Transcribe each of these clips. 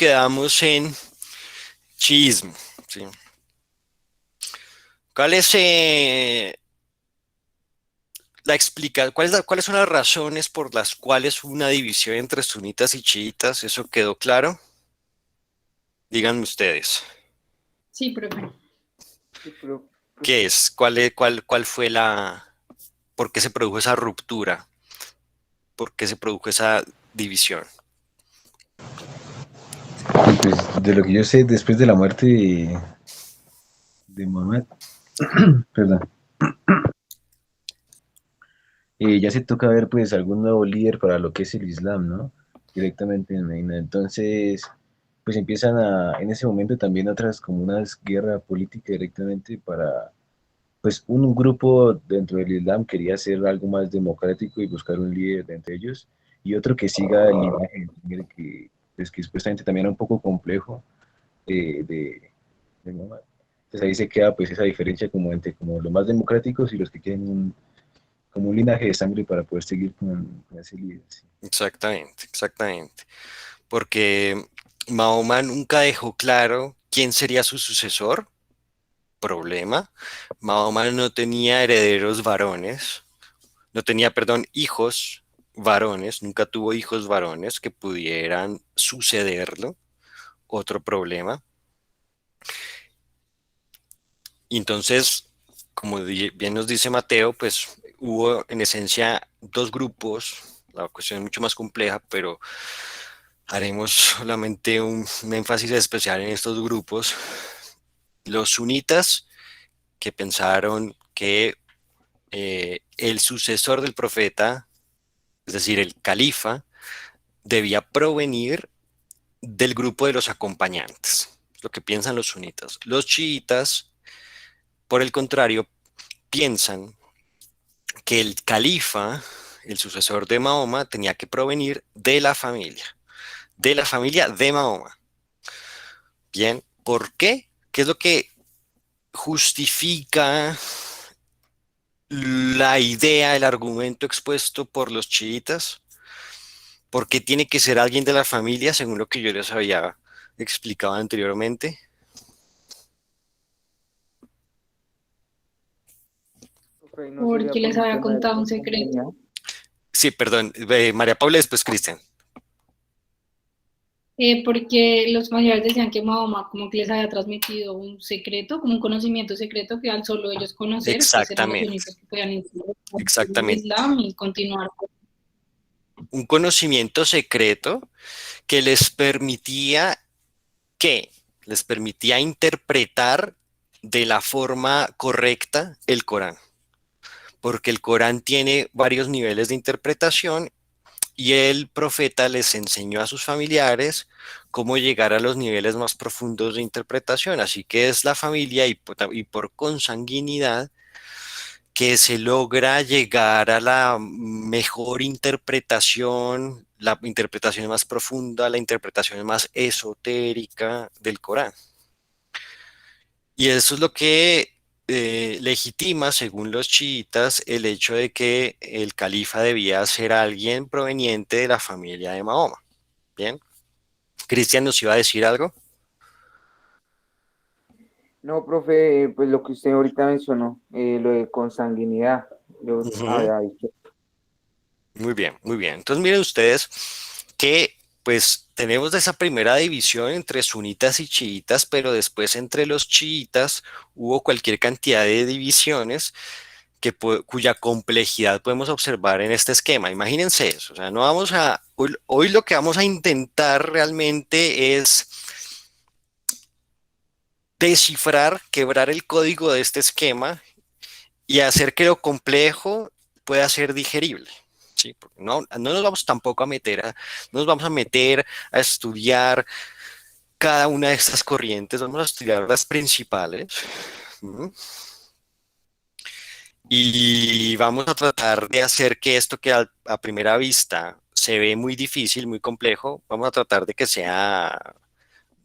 quedamos en chiismo, ¿sí? ¿Cuál es cuáles son las razones por las cuales hubo una división entre sunitas y chiitas? ¿Eso quedó claro? Díganme ustedes. Sí, profe. Sí, pero pues, ¿Qué es? ¿Cuál fue por qué se produjo esa ruptura? ¿Por qué se produjo esa división? Y pues de lo que yo sé, después de la muerte de Mohammed, perdón, ya se toca ver pues algún nuevo líder para lo que es el Islam, ¿no? Directamente en Medina. Entonces, pues empiezan en ese momento también otras como una guerra política directamente para, pues un grupo dentro del Islam quería hacer algo más democrático y buscar un líder entre ellos, y otro que siga el linaje, pues, que supuestamente también era un poco complejo de, de, de Muhammad. Entonces ahí se queda pues esa diferencia como entre como los más democráticos y los que quieren como un linaje de sangre para poder seguir con ese líder. Sí. Exactamente, exactamente. Porque Mahoma nunca dejó claro quién sería su sucesor. Problema. Mahoma no tenía herederos varones, no tenía, perdón, hijos varones, nunca tuvo hijos varones que pudieran sucederlo. Otro problema. Y entonces, como bien nos dice Mateo, pues hubo en esencia dos grupos. La cuestión es mucho más compleja, pero haremos solamente un énfasis especial en estos grupos. Los sunitas, que pensaron que el sucesor del profeta, es decir, el califa, debía provenir del grupo de los acompañantes, lo que piensan los sunitas. Los chiitas, por el contrario, piensan que el califa, el sucesor de Mahoma, tenía que provenir de la familia de Mahoma. Bien, ¿por qué? ¿Qué es lo que justifica la idea, el argumento expuesto por los chiitas? ¿Por qué tiene que ser alguien de la familia, según lo que yo les había explicado anteriormente? profe, ¿no sería Porque por les un había tema de contado un secreto. consanguinidad? Sí, perdón, María Paula, después Cristian. Porque los mayores decían que Mahoma como que les había transmitido un secreto, como un conocimiento secreto que al solo ellos conocer, pues eran los Exactamente, únicos que podían iniciar el exactamente. Islam y continuar. Un conocimiento secreto que ¿qué? Les permitía interpretar de la forma correcta el Corán, porque el Corán tiene varios niveles de interpretación y el profeta les enseñó a sus familiares cómo llegar a los niveles más profundos de interpretación. Así que es la familia y por consanguinidad que se logra llegar a la mejor interpretación, la interpretación más profunda, la interpretación más esotérica del Corán. Y eso es lo que legitima, según los chiitas, el hecho de que el califa debía ser alguien proveniente de la familia de Mahoma. Bien. Cristian nos iba a decir algo. No, profe, pues lo que usted ahorita mencionó, lo de consanguinidad, yo Ujú. había dicho. Muy bien, muy bien. Entonces miren ustedes que pues tenemos esa primera división entre sunitas y chiitas, pero después entre los chiitas hubo cualquier cantidad de divisiones cuya complejidad podemos observar en este esquema. Imagínense eso. O sea, no vamos a, hoy lo que vamos a intentar realmente es descifrar, quebrar el código de este esquema y hacer que lo complejo pueda ser digerible. Sí, porque no nos vamos tampoco no nos vamos a meter a estudiar cada una de estas corrientes, vamos a estudiar las principales. ¿M? Y vamos a tratar de hacer que esto que a primera vista se ve muy difícil, muy complejo, vamos a tratar de que sea,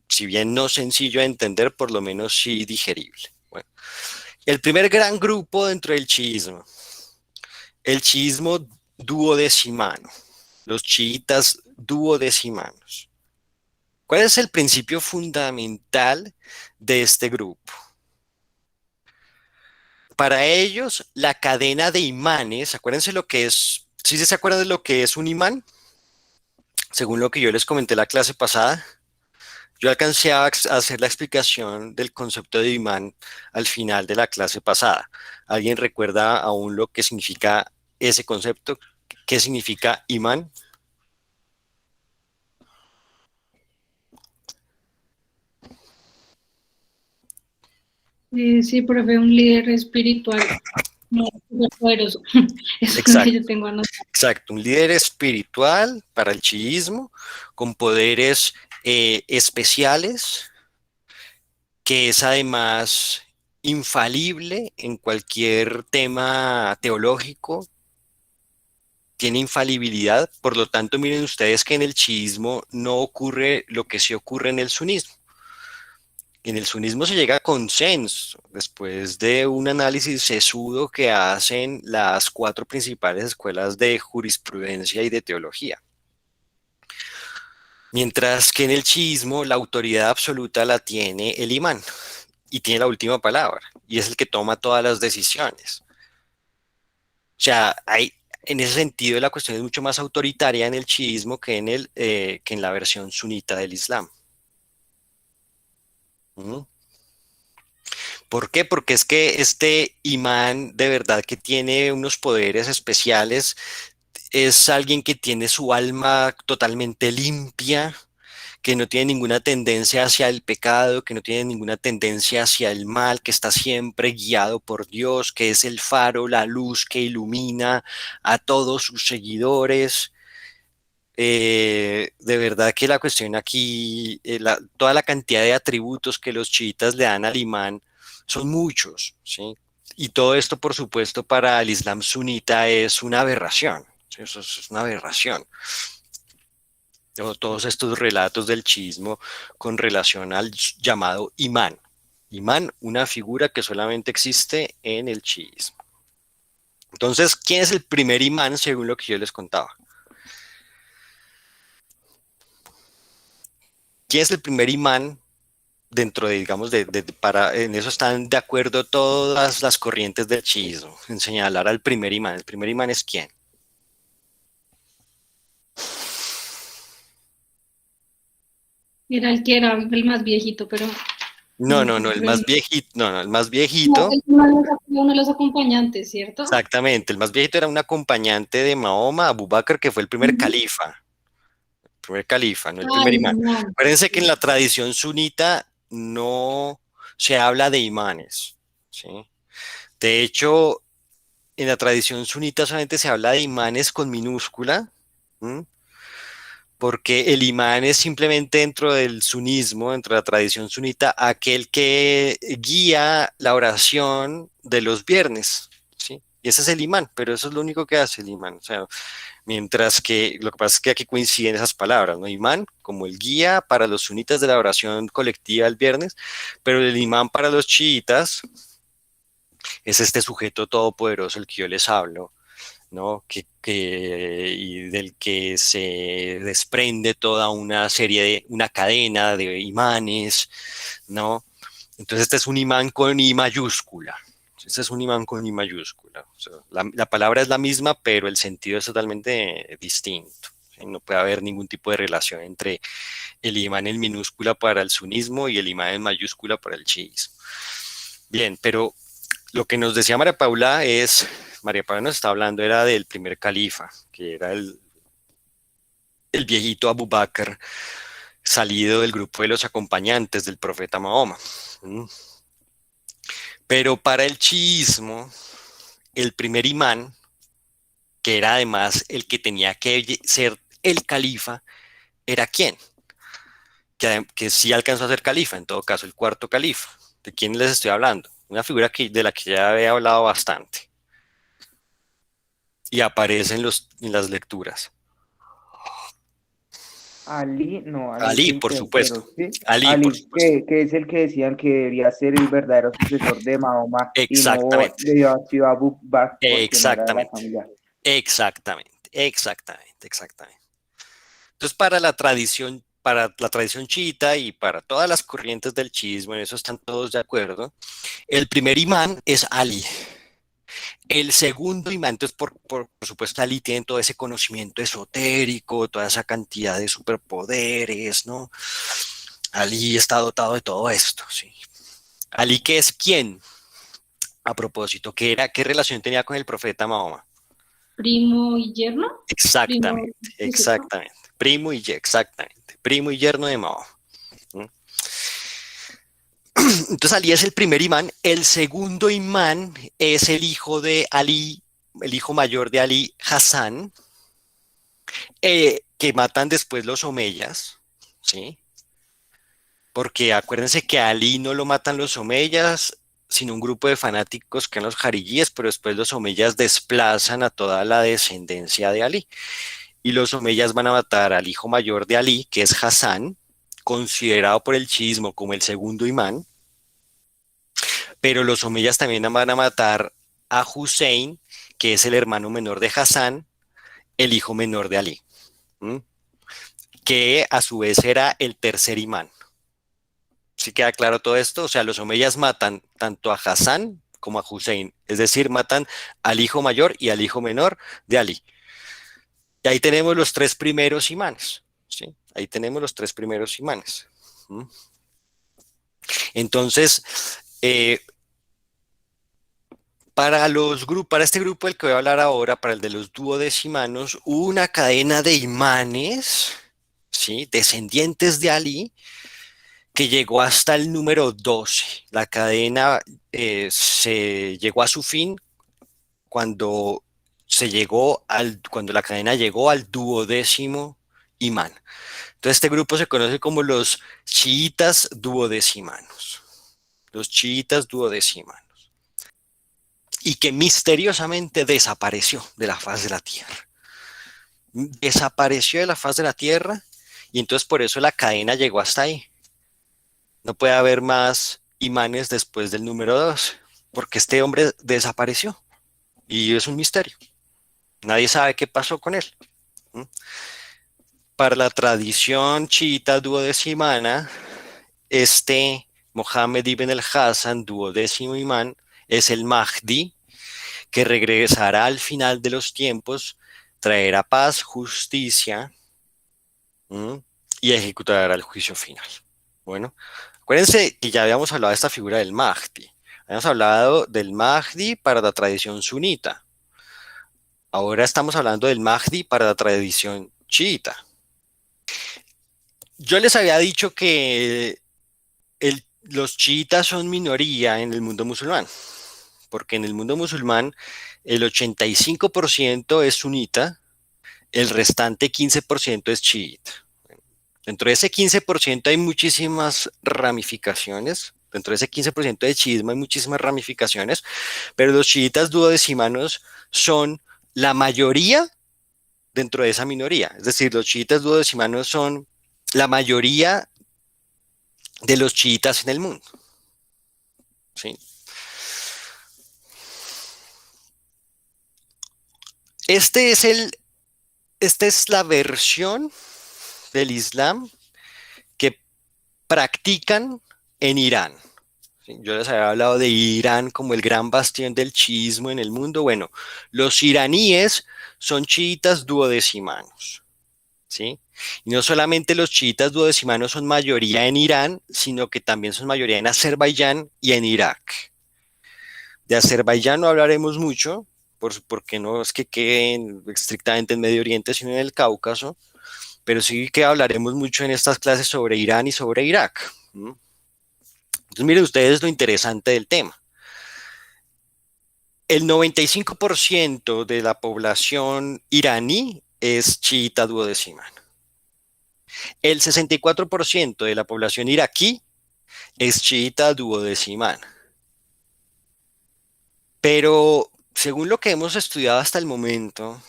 si bien no sencillo de entender, por lo menos sí digerible. Bueno, el primer gran grupo dentro del chiismo, el chiismo duodecimano, los chiitas duodecimanos. ¿Cuál es el principio fundamental de este grupo? Para ellos, la cadena de imanes, acuérdense lo que es, ¿sí se acuerdan de lo que es un imán? Según lo que yo les comenté la clase pasada, yo alcancé a hacer la explicación del concepto de imán al final de la clase pasada. ¿Alguien recuerda aún lo que significa ese concepto? ¿Qué significa imán? Sí, profe, un líder espiritual muy poderoso. Eso es lo que Exacto, yo tengo anotado. exacto. Un líder espiritual para el chiismo con poderes especiales, que es además infalible en cualquier tema teológico, tiene infalibilidad. Por lo tanto, miren ustedes que en el chiismo no ocurre lo que sí ocurre en el sunismo. En el sunismo se llega a consenso después de un análisis sesudo que hacen las 4 principales escuelas de jurisprudencia y de teología. Mientras que en el chiismo la autoridad absoluta la tiene el imán y tiene la última palabra y es el que toma todas las decisiones. O sea, en ese sentido la cuestión es mucho más autoritaria en el chiismo que en la versión sunita del Islam. ¿Mm? ¿Por qué? Porque es que este imán de verdad que tiene unos poderes especiales, es alguien que tiene su alma totalmente limpia, que no tiene ninguna tendencia hacia el pecado, que no tiene ninguna tendencia hacia el mal, que está siempre guiado por Dios, que es el faro, la luz que ilumina a todos sus seguidores. De verdad que la cuestión aquí, toda la cantidad de atributos que los chiitas le dan al imán son muchos, ¿sí? Y todo esto, por supuesto, para el Islam sunita es una aberración, ¿sí? Eso es una aberración. Todos estos relatos del chiismo con relación al llamado imán. Imán, una figura que solamente existe en el chiismo. Entonces, ¿quién es el primer imán según lo que yo les contaba? ¿Quién es el primer imán dentro de, digamos, en eso están de acuerdo todas las corrientes del chiismo, en señalar al primer imán? ¿El primer imán es quién? Era el que era el más viejito, pero no No, me no, no, acuerdo el el más nombre. viejito, no, el más No, viejito, es uno de los acompañantes, ¿cierto? exactamente, el más viejito era un acompañante de Mahoma, Abu Bakr, que fue Ujú. el primer califa, no el Ah, primer el imán. imán. Acuérdense que en la tradición sunita no se habla de imanes, ¿sí? De hecho, en la tradición sunita solamente se habla de imanes con minúscula, ¿m? Porque el imán es simplemente dentro del sunismo, dentro de la tradición sunita, aquel que guía la oración de los viernes, ¿sí? Y ese es el imán, pero eso es lo único que hace el imán. O sea, mientras que lo que pasa es que aquí coinciden esas palabras, ¿no? Imán como el guía para los sunitas de la oración colectiva el viernes, pero el imán para los chiitas es este sujeto todopoderoso el que yo les hablo, ¿no? Y del que se desprende toda una serie una cadena de imanes, ¿no? Entonces este es un imán con I mayúscula. Este es un imán con I mayúscula. O sea, la palabra es la misma, pero el sentido es totalmente distinto. No puede haber ningún tipo de relación entre el imán en minúscula para el sunismo y el imán en mayúscula para el chiismo. Bien, pero lo que nos decía María Paula nos está hablando era del primer califa, que era el viejito Abu Bakr, salido del grupo de los acompañantes del profeta Mahoma. ¿Mm? Pero para el chiismo, el primer imán, que era además el que tenía que ser el califa, ¿era quién? Que sí alcanzó a ser califa, en todo caso, el cuarto califa. ¿De quién les estoy hablando? Una figura de la que ya había hablado bastante y aparece en las lecturas. Ali, no, Ali es Ali, el por supuesto. tercero, ¿sí? Ali, por Ali, supuesto. que es el que decían que debería ser el verdadero sucesor de Mahoma y no Exactamente, debió haber sido Abu Bakr porque no era de la exactamente, familia. exactamente, exactamente, exactamente. Entonces, para la tradición para la tradición chiita y para todas las corrientes del chiismo, en eso están todos de acuerdo, el primer imán es Ali. El segundo imán, entonces por supuesto Ali tiene todo ese conocimiento esotérico, toda esa cantidad de superpoderes, ¿no? Ali está dotado de todo esto, ¿sí? Ali, ¿qué es quién? A propósito, ¿qué relación tenía con el profeta Mahoma? Primo y yerno. Primo, Exactamente, ¿sí es cierto? exactamente. Exactamente. Primo y yerno de Mahoma. ¿Mm? Entonces Ali es el primer imán. El segundo imán es el hijo de Ali, el hijo mayor de Ali, Hassan, que matan después los omeyas, ¿sí? Porque acuérdense que a Ali no lo matan los omeyas, sino un grupo de fanáticos que eran los jarilíes, pero después los omeyas desplazan a toda la descendencia de Ali. Y los omeyas van a matar al hijo mayor de Ali, que es Hassan, considerado por el chiismo como el segundo imán, pero los omeyas también van a matar a Hussein, que es el hermano menor de Hassan, el hijo menor de Ali, ¿m? Que a su vez era el tercer imán. ¿Sí queda claro todo esto? O sea, los omeyas matan tanto a Hassan como a Hussein, es decir, matan al hijo mayor y al hijo menor de Ali. Y ahí tenemos los tres primeros imanes, ¿sí? Ahí tenemos los tres primeros imanes. ¿Mm? Entonces, eh, para este grupo del que voy a hablar ahora, para el de los duodecimanos, hubo una cadena de imanes, ¿sí? Descendientes de Ali, que llegó hasta el número 12. La cadena se llegó a su fin cuando cuando la cadena llegó al duodécimo imán. Entonces este grupo se conoce como los chiitas duodecimanos. Los chiitas duodecimanos. Y que misteriosamente desapareció de la faz de la tierra. Desapareció de la faz de la tierra y entonces por eso la cadena llegó hasta ahí. No puede haber más imanes después del número 2, porque este hombre desapareció y es un misterio. Nadie sabe qué pasó con él. ¿Mm? Para la tradición chiita duodecimana, este Mohammed ibn el-Hassan, duodécimo imán, es el Mahdi, que regresará al final de los tiempos, traerá paz, justicia, ¿m? Y ejecutará el juicio final. Bueno, acuérdense que ya habíamos hablado de esta figura del Mahdi. Habíamos hablado del Mahdi para la tradición sunita. Ahora estamos hablando del Mahdi para la tradición chiita. Yo les había dicho que los chiitas son minoría en el mundo musulmán, porque en el mundo musulmán el 85% es sunita, el restante 15% es chiita. Dentro de ese 15% hay muchísimas ramificaciones, dentro de ese 15% de chiismo hay muchísimas ramificaciones, pero los chiitas duodecimanos son la mayoría dentro de esa minoría. Es decir, los chiitas duodecimanos son la mayoría de los chiitas en el mundo. ¿Sí? Esta es la versión del Islam que practican en Irán. ¿Sí? Yo les había hablado de Irán como el gran bastión del chiismo en el mundo. Bueno, los iraníes son chiitas duodecimanos. ¿Sí? Y no solamente los chiitas duodecimanos son mayoría en Irán, sino que también son mayoría en Azerbaiyán y en Irak. De Azerbaiyán no hablaremos mucho, porque no es que queden estrictamente en Medio Oriente, sino en el Cáucaso, pero sí que hablaremos mucho en estas clases sobre Irán y sobre Irak. Entonces miren ustedes lo interesante del tema. El 95% de la población iraní es chiita duodecimana. El 64% de la población iraquí es chiita duodecimana. Pero según lo que hemos estudiado hasta el momento,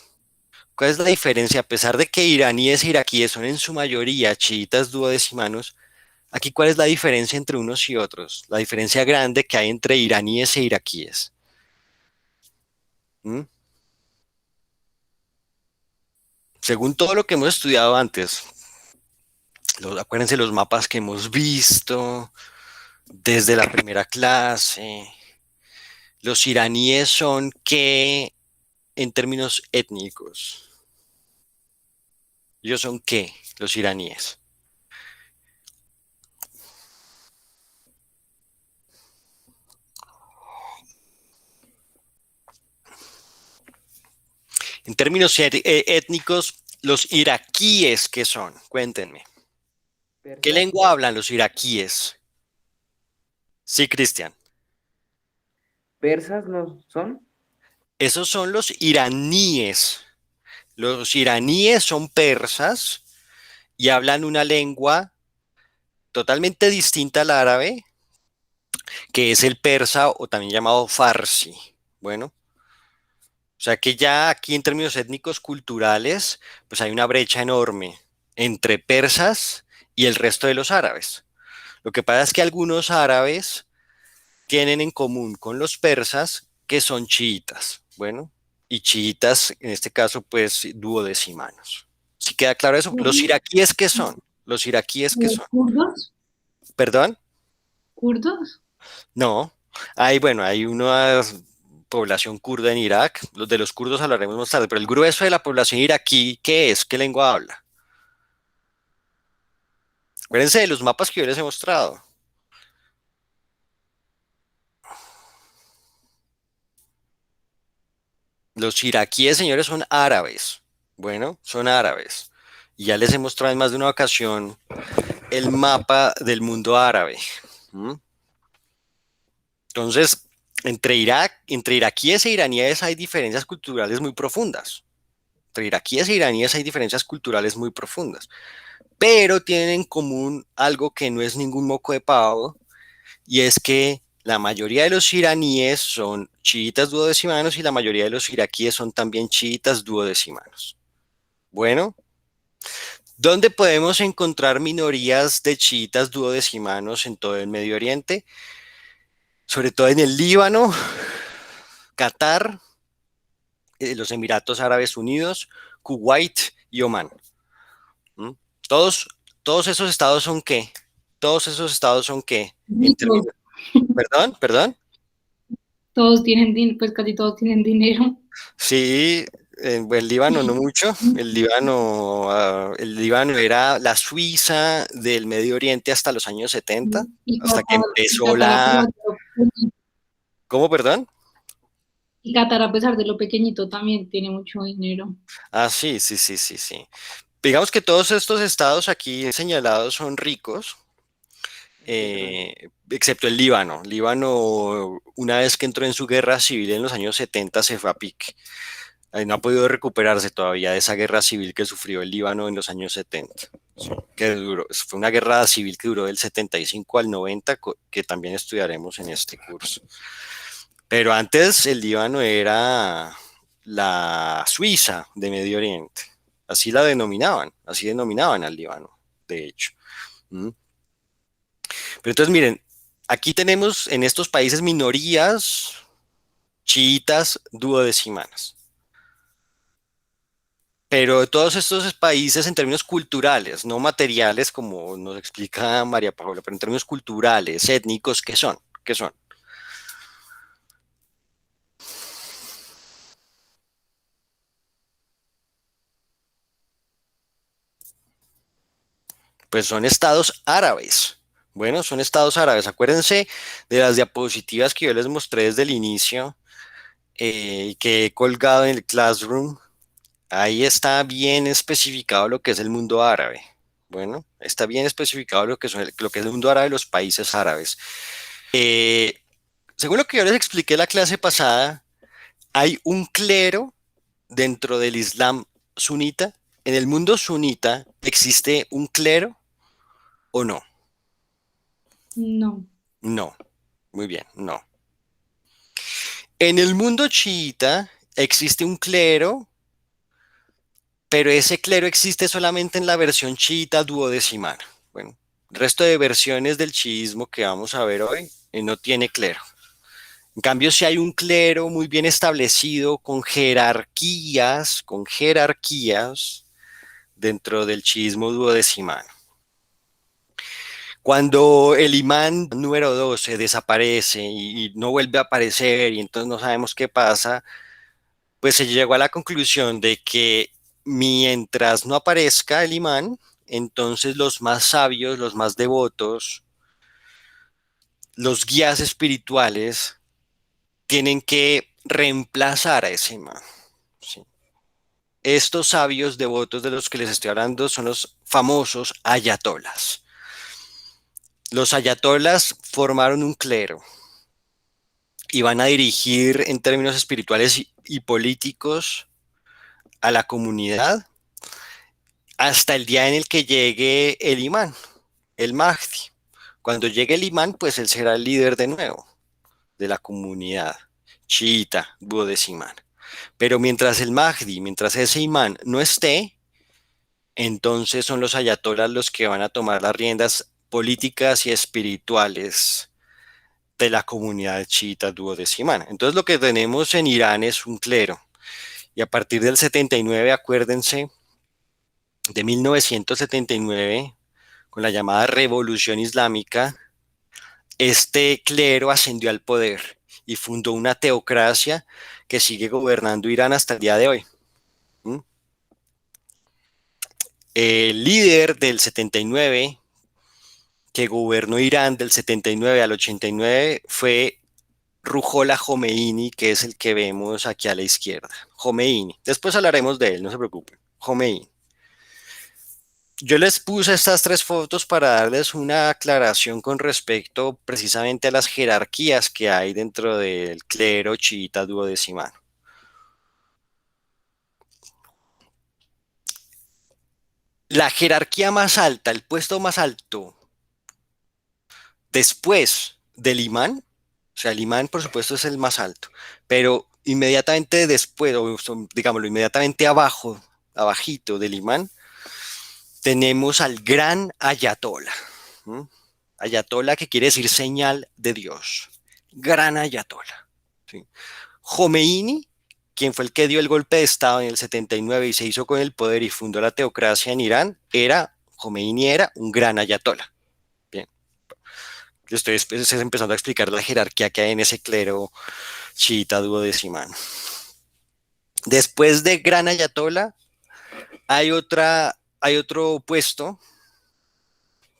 ¿cuál es la diferencia? A pesar de que iraníes e iraquíes son en su mayoría chiitas duodecimanos, aquí ¿cuál es la diferencia entre unos y otros? La diferencia grande que hay entre iraníes e iraquíes. ¿Mm? Según todo lo que hemos estudiado antes, Acuérdense los mapas que hemos visto desde la primera clase. Los iraníes son ¿qué en términos étnicos? ¿Ellos son qué, los iraníes? En términos étnicos, los iraquíes, ¿qué son? Cuéntenme. ¿Qué ¿Persas? lengua hablan los iraquíes? Sí, Cristian. ¿Persas no son? Esos son los iraníes. Los iraníes son persas y hablan una lengua totalmente distinta al árabe, que es el persa o también llamado farsi. Bueno, o sea que ya aquí en términos étnicos culturales, pues hay una brecha enorme entre persas y el resto de los árabes. Lo que pasa es que algunos árabes tienen en común con los persas que son chiitas. Bueno, y chiitas, en este caso, pues duodecimanos. ¿Sí queda claro eso? ¿Los iraquíes qué son? ¿Los iraquíes qué son? ¿Kurdos? ¿Perdón? ¿Kurdos? No. Hay, bueno, hay una población kurda en Irak. Los de los kurdos hablaremos más tarde, pero el grueso de la población iraquí, ¿qué es? ¿Qué lengua habla? Acuérdense de los mapas que yo les he mostrado. Los iraquíes, señores, son árabes. Bueno, son árabes. Y ya les he mostrado en más de una ocasión el mapa del mundo árabe. ¿Mm? Entonces, entre iraquíes e iraníes hay diferencias culturales muy profundas. Entre iraquíes e iraníes hay diferencias culturales muy profundas. Pero tienen en común algo que no es ningún moco de pavo, y es que la mayoría de los iraníes son chiitas duodecimanos y la mayoría de los iraquíes son también chiitas duodecimanos. Bueno, ¿dónde podemos encontrar minorías de chiitas duodecimanos en todo el Medio Oriente? Sobre todo en el Líbano, Qatar, los Emiratos Árabes Unidos, Kuwait y Omán. ¿Mm? Todos, todos esos estados son ¿qué? Todos esos estados son ¿qué? En Ricos. términos, perdón. Todos tienen, pues casi todos tienen dinero. Sí, el Líbano no mucho. El Líbano era la Suiza del Medio Oriente hasta los años 70, Y hasta que Qatar, empezó la... ¿Cómo, perdón? y Qatar, a pesar de lo pequeñito, también tiene mucho dinero. Ah, sí, sí, sí, sí, sí. Digamos que todos estos estados aquí señalados son ricos, excepto el Líbano. Líbano, una vez que entró en su guerra civil en los años 70, se fue a pique. No ha podido recuperarse todavía de esa guerra civil que sufrió el Líbano en los años 70. Sí, que duró, fue una guerra civil que duró del 75 al 90, que también estudiaremos en este curso. Pero antes el Líbano era la Suiza de Medio Oriente. Así denominaban al Líbano, de hecho. ¿Mm? Pero entonces miren, aquí tenemos en estos países minorías chiitas duodecimanas. Pero todos estos países en términos culturales, no materiales como nos explica María Paula, pero en términos culturales, étnicos, ¿qué son? ¿Qué son? Pues son estados árabes. Bueno, son estados árabes. Acuérdense de las diapositivas que yo les mostré desde el inicio, que he colgado en el Classroom. Ahí está bien especificado lo que es el mundo árabe. Bueno, está bien especificado lo que es el mundo árabe, los países árabes. Eh, Según lo que yo les expliqué la clase pasada, hay un clero dentro del Islam sunita. ¿En el mundo sunita existe un clero o no? No, No. Muy bien, no. En el mundo chiita existe un clero, pero ese clero existe solamente en la versión chiita duodecimana. Bueno, el resto de versiones del chiismo que vamos a ver hoy no tiene clero. En cambio, si hay un clero muy bien establecido con jerarquías dentro del chiismo duodecimano. Cuando el imán número 12 desaparece y no vuelve a aparecer y entonces no sabemos qué pasa, pues se llegó a la conclusión de que mientras no aparezca el imán, entonces los más sabios, los más devotos, los guías espirituales tienen que reemplazar a ese imán. ¿Sí? Estos sabios devotos de los que les estoy hablando son los famosos ayatolas. Los ayatolas formaron un clero y van a dirigir en términos espirituales y políticos a la comunidad hasta el día en el que llegue el imán, el Mahdi. Cuando llegue el imán, pues él será el líder de nuevo de la comunidad chiita duodecimana. Pero mientras el Mahdi, mientras ese imán no esté, entonces son los ayatolas los que van a tomar las riendas políticas y espirituales de la comunidad chiita duodecimana. Entonces lo que tenemos en Irán es un clero. Y a partir del 79, acuérdense, de 1979, con la llamada Revolución Islámica, este clero ascendió al poder y fundó una teocracia que sigue gobernando Irán hasta el día de hoy. ¿Mm? El líder del 79, que gobernó Irán del 79 al 89, fue Ruhollah Khomeini, que es el que vemos aquí a la izquierda. Khomeini. Después hablaremos de él, no se preocupen. Khomeini. Yo les puse estas tres fotos para darles una aclaración con respecto precisamente a las jerarquías que hay dentro del clero chiita duodecimano. La jerarquía más alta, el puesto más alto, después del imán, o sea, el imán por supuesto es el más alto, pero inmediatamente después, o digámoslo, inmediatamente abajo, abajito del imán, tenemos al gran ayatola. ¿Mm? Ayatola, que quiere decir señal de Dios. Gran ayatola. ¿Sí? Khomeini, quien fue el que dio el golpe de Estado en el 79 y se hizo con el poder y fundó la teocracia en Irán, Khomeini era un gran ayatola. Bien. Yo estoy empezando a explicar la jerarquía que hay en ese clero chiita duodecimano. Después de gran ayatola, hay otro puesto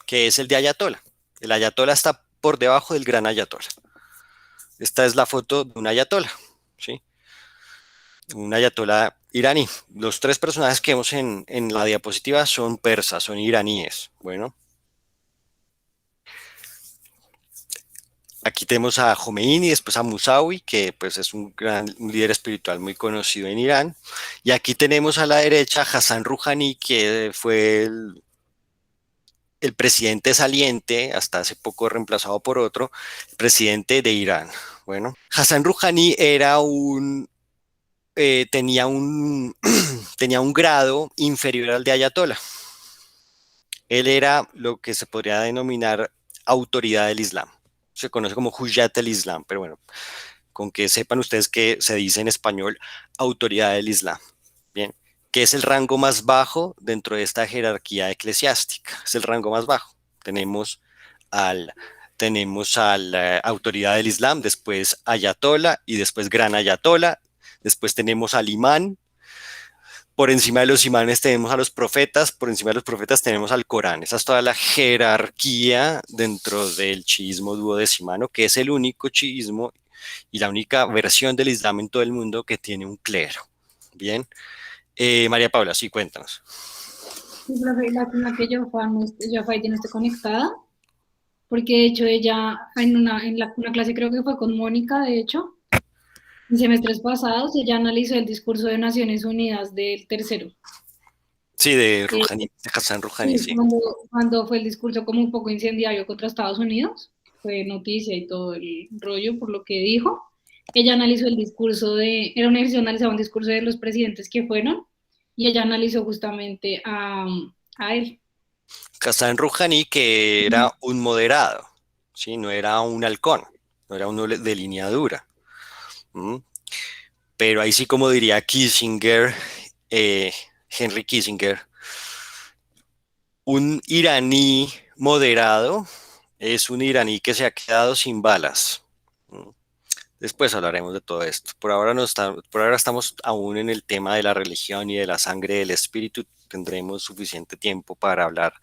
que es el de ayatola. El ayatola está por debajo del gran ayatola. Esta es la foto de un ayatola, ¿sí? Un ayatola iraní. Los tres personajes que vemos en la diapositiva son persas, son iraníes. Bueno, aquí tenemos a Khomeini, después a Musawi, que pues es un líder espiritual muy conocido en Irán. Y aquí tenemos a la derecha a Hassan Rouhani, que fue el presidente saliente, hasta hace poco reemplazado por otro, presidente de Irán. Bueno, Hassan Rouhani tenía un grado inferior al de ayatola. Él era lo que se podría denominar autoridad del Islam. Se conoce como Hujat el Islam, pero bueno, con que sepan ustedes que se dice en español autoridad del Islam. Bien, que es el rango más bajo dentro de esta jerarquía eclesiástica. Es el rango más bajo. Tenemos a la autoridad del Islam, después ayatola y después gran ayatola. Después tenemos al imán. Por encima de los imanes tenemos a los profetas. Por encima de los profetas tenemos al Corán. Esa es toda la jerarquía dentro del chiismo duodecimano, que es el único chiismo y la única versión del Islam en todo el mundo que tiene un clero. Bien. María Paula, sí, cuéntanos. Sí, profe, lástima que Jofaiti no esté conectada, porque de hecho ella una clase creo que fue con Mónica, de hecho, en semestres pasados, ella analizó el discurso de Naciones Unidas del tercero. Sí, de Hassan Rouhani, sí. Cuando fue el discurso como un poco incendiario contra Estados Unidos, fue noticia y todo el rollo por lo que dijo. Ella analizó el discurso era una ejercicio, analizaba un discurso de los presidentes que fueron, y ella analizó justamente a él. Hassan Rouhani, que era un moderado, ¿sí? No era un halcón, no era uno de línea dura. Pero ahí sí, como diría Kissinger, Henry Kissinger, un iraní moderado es un iraní que se ha quedado sin balas. Después hablaremos de todo esto. Por ahora, por ahora estamos aún en el tema de la religión y de la sangre del espíritu. Tendremos suficiente tiempo para hablar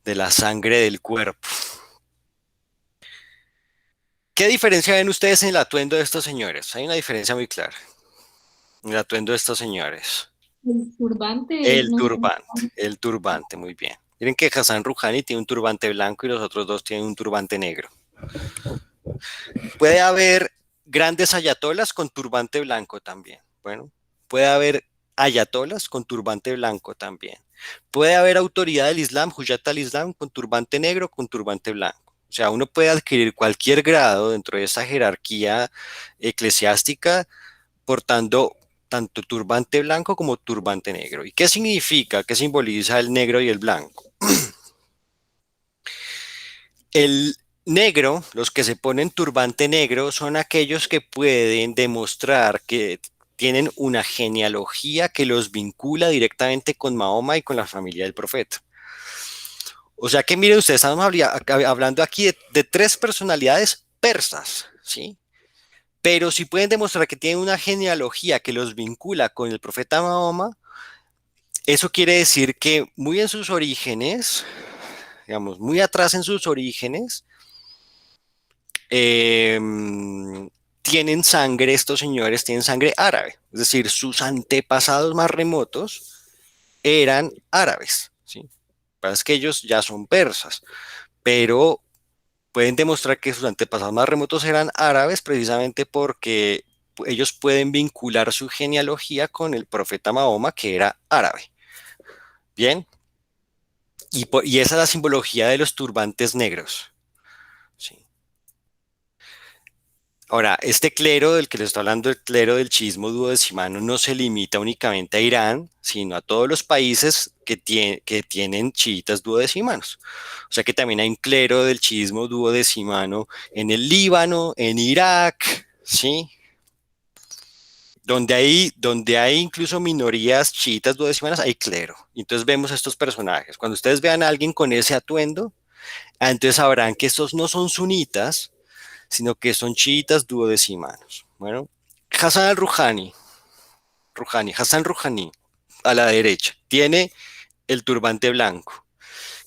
de la sangre del cuerpo. ¿Qué diferencia ven ustedes en el atuendo de estos señores? Hay una diferencia muy clara en el atuendo de estos señores. El turbante, no sé. El turbante, muy bien. Miren que Hassan Rouhani tiene un turbante blanco y los otros dos tienen un turbante negro. Puede haber grandes ayatolas con turbante blanco también. Bueno, puede haber ayatolas con turbante blanco también. Puede haber autoridad del Islam, Hujat al-Islam, con turbante negro, con turbante blanco. O sea, uno puede adquirir cualquier grado dentro de esa jerarquía eclesiástica portando tanto turbante blanco como turbante negro. ¿Y qué significa? ¿Qué simboliza el negro y el blanco? El negro, los que se ponen turbante negro, son aquellos que pueden demostrar que tienen una genealogía que los vincula directamente con Mahoma y con la familia del profeta. O sea que miren ustedes, estamos hablando aquí de tres personalidades persas, ¿sí? Pero si pueden demostrar que tienen una genealogía que los vincula con el profeta Mahoma, eso quiere decir que muy en sus orígenes, digamos, muy atrás en sus orígenes, tienen sangre, estos señores tienen sangre árabe, es decir, sus antepasados más remotos eran árabes, ¿sí? Es que ellos ya son persas, pero pueden demostrar que sus antepasados más remotos eran árabes precisamente porque ellos pueden vincular su genealogía con el profeta Mahoma, que era árabe. Bien, y esa es la simbología de los turbantes negros. Sí. Ahora, este clero del que les estoy hablando, el clero del chiismo duodecimano, no se limita únicamente a Irán, sino a todos los países que tienen chiitas duodecimanos. O sea que también hay un clero del chiismo duodecimano en el Líbano, en Irak, ¿sí? Donde hay incluso minorías chiitas duodecimanas, hay clero. Y entonces vemos estos personajes. Cuando ustedes vean a alguien con ese atuendo, entonces sabrán que estos no son sunitas, sino que son chiitas duodecimanos. Bueno, Hassan al-Rouhani, Hassan Rouhani, a la derecha, tiene el turbante blanco.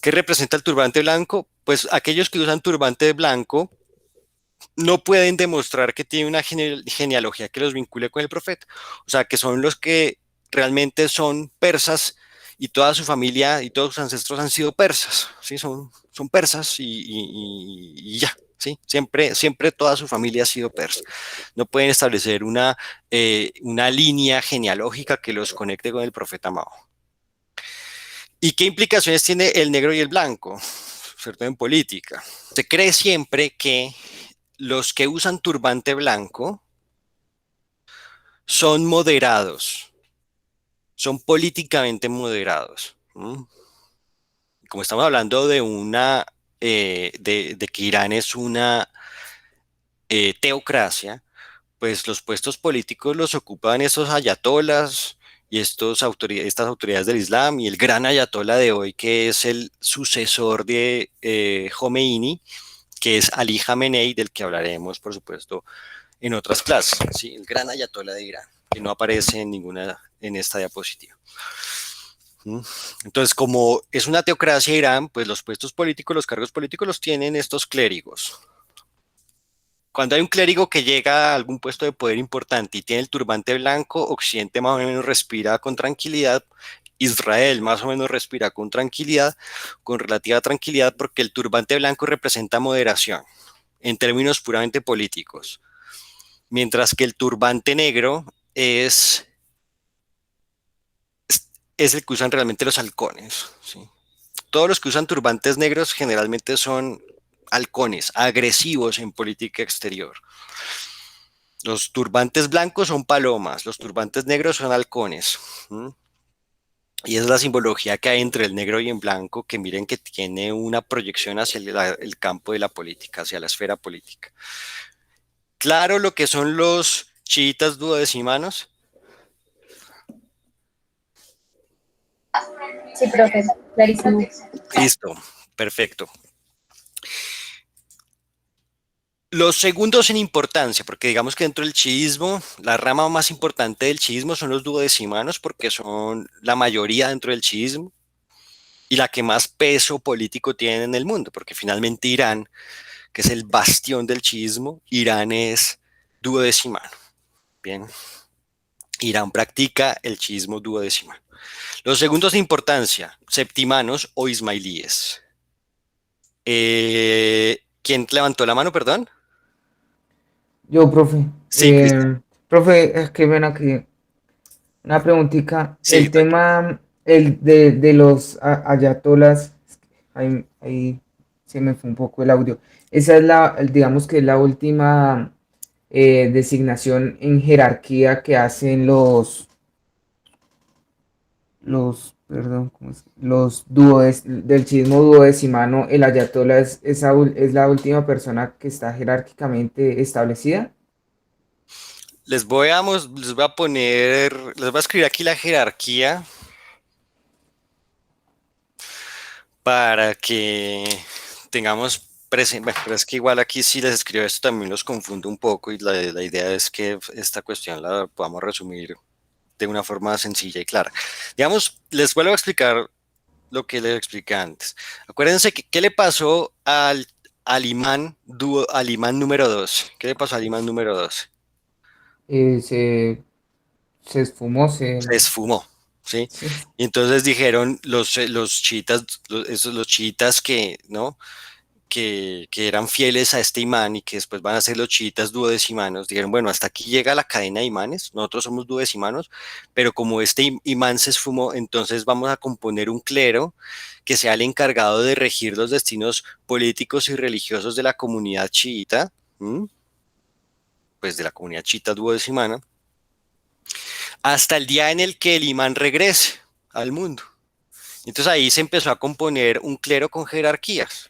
¿Qué representa el turbante blanco? Pues aquellos que usan turbante blanco no pueden demostrar que tiene una genealogía que los vincule con el profeta. O sea, que son los que realmente son persas y toda su familia y todos sus ancestros han sido persas, ¿sí? Son persas y ya, ¿sí? Siempre toda su familia ha sido persa. No pueden establecer una línea genealógica que los conecte con el profeta Mahoma. ¿Y qué implicaciones tiene el negro y el blanco? ¿Cierto? En política. Se cree siempre que los que usan turbante blanco son moderados, son políticamente moderados. Como estamos hablando de de que Irán es una teocracia, pues los puestos políticos los ocupan estos ayatolas y estas autoridades del Islam y el gran ayatola de hoy que es el sucesor de Khomeini, que es Ali Khamenei, del que hablaremos, por supuesto, en otras clases, ¿sí? El gran ayatola de Irán, que no aparece en esta diapositiva. Entonces, como es una teocracia Irán, pues los puestos políticos, los cargos políticos los tienen estos clérigos. Cuando hay un clérigo que llega a algún puesto de poder importante y tiene el turbante blanco, Occidente más o menos respira con tranquilidad, Israel más o menos respira con tranquilidad, con relativa tranquilidad, porque el turbante blanco representa moderación en términos puramente políticos, mientras que el turbante negro es el que usan realmente los halcones, ¿sí? Todos los que usan turbantes negros generalmente son halcones, agresivos en política exterior. Los turbantes blancos son palomas, los turbantes negros son halcones. Y es la simbología que hay entre el negro y el blanco, que miren que tiene una proyección hacia el campo de la política, hacia la esfera política. Claro lo que son los chiitas duodecimanos. Sí, profe, clarísimo. Listo. Perfecto. Los segundos en importancia, porque digamos que dentro del chiismo, la rama más importante del chiismo son los duodecimanos, porque son la mayoría dentro del chiismo y la que más peso político tiene en el mundo, porque finalmente Irán, que es el bastión del chiismo, Irán es duodecimano. Bien, Irán practica el chiismo duodecimano. Los segundos de importancia, septimanos o ismailíes. ¿Quién levantó la mano, perdón? Yo, profe. Sí, Cristian. Profe, es que ven aquí. Una preguntita. Sí, El tranquilo. tema de los ayatolas, ahí se me fue un poco el audio. Esa es digamos que es la última designación en jerarquía que hacen perdón, ¿cómo es? Los del chiismo duodecimano. El ayatola es la última persona que está jerárquicamente establecida. Les voy a poner, les voy a escribir aquí la jerarquía para que tengamos presente. Bueno, pero es que igual aquí si les escribo esto también los confundo un poco y la idea es que esta cuestión la podamos resumir de una forma sencilla y clara. Digamos, les vuelvo a explicar lo que les expliqué antes. Acuérdense que, ¿qué le pasó al imán número 2? ¿Qué le pasó al imán número 2? Eh, se, Se esfumó, Se esfumó, ¿sí? sí. Y entonces dijeron los chiitas, los chiitas que, ¿no? Que eran fieles a este imán y que después van a ser los chiitas duodecimanos, dijeron, bueno, hasta aquí llega la cadena de imanes, nosotros somos duodecimanos, pero como este imán se esfumó, entonces vamos a componer un clero que sea el encargado de regir los destinos políticos y religiosos de la comunidad chiita, ¿m? Pues de la comunidad chiita duodecimana, hasta el día en el que el imán regrese al mundo. Entonces ahí se empezó a componer un clero con jerarquías.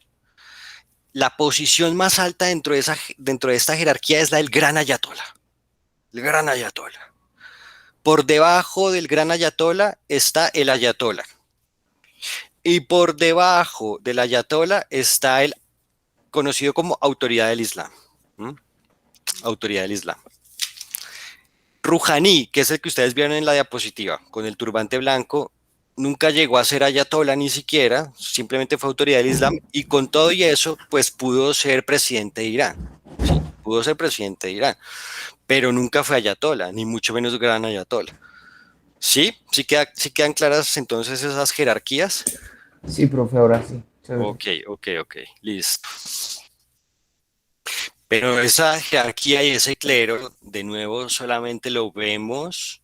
La posición más alta dentro de esta jerarquía es la del gran ayatola. El gran ayatola. Por debajo del gran ayatola está el ayatola. Y por debajo del ayatola está el conocido como autoridad del Islam. ¿Mm? Autoridad del Islam. Rouhani, que es el que ustedes vieron en la diapositiva, con el turbante blanco, nunca llegó a ser ayatola ni siquiera, simplemente fue autoridad del Islam y con todo y eso, pues pudo ser presidente de Irán. Sí, pudo ser presidente de Irán, pero nunca fue ayatola, ni mucho menos gran ayatola. ¿Sí? ¿Sí quedan claras entonces esas jerarquías? Sí, profe, ahora sí. Chévere. Ok, listo. Pero esa jerarquía y ese clero, de nuevo, solamente lo vemos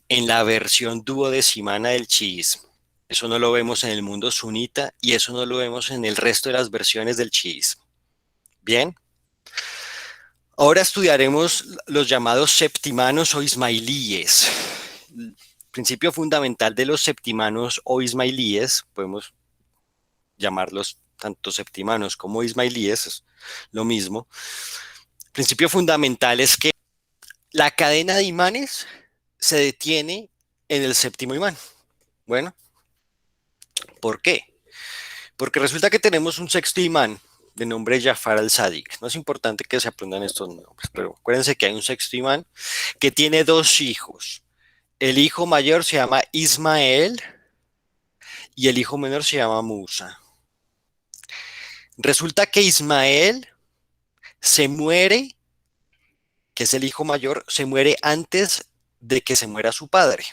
en la versión duodecimana del chiismo. Eso no lo vemos en el mundo sunita y eso no lo vemos en el resto de las versiones del chiismo. Bien, ahora estudiaremos los llamados septimanos o ismailíes. El principio fundamental de los septimanos o ismailíes, podemos llamarlos tanto septimanos como ismailíes, es lo mismo. El principio fundamental es que la cadena de imanes se detiene en el séptimo imán. Bueno, ¿por qué? Porque resulta que tenemos un sexto imán de nombre Jafar al-Sadiq. No es importante que se aprendan estos nombres, pero acuérdense que hay un sexto imán que tiene dos hijos. El hijo mayor se llama Ismael y el hijo menor se llama Musa. Resulta que Ismael se muere, que es el hijo mayor, se muere antes de que se muera su padre.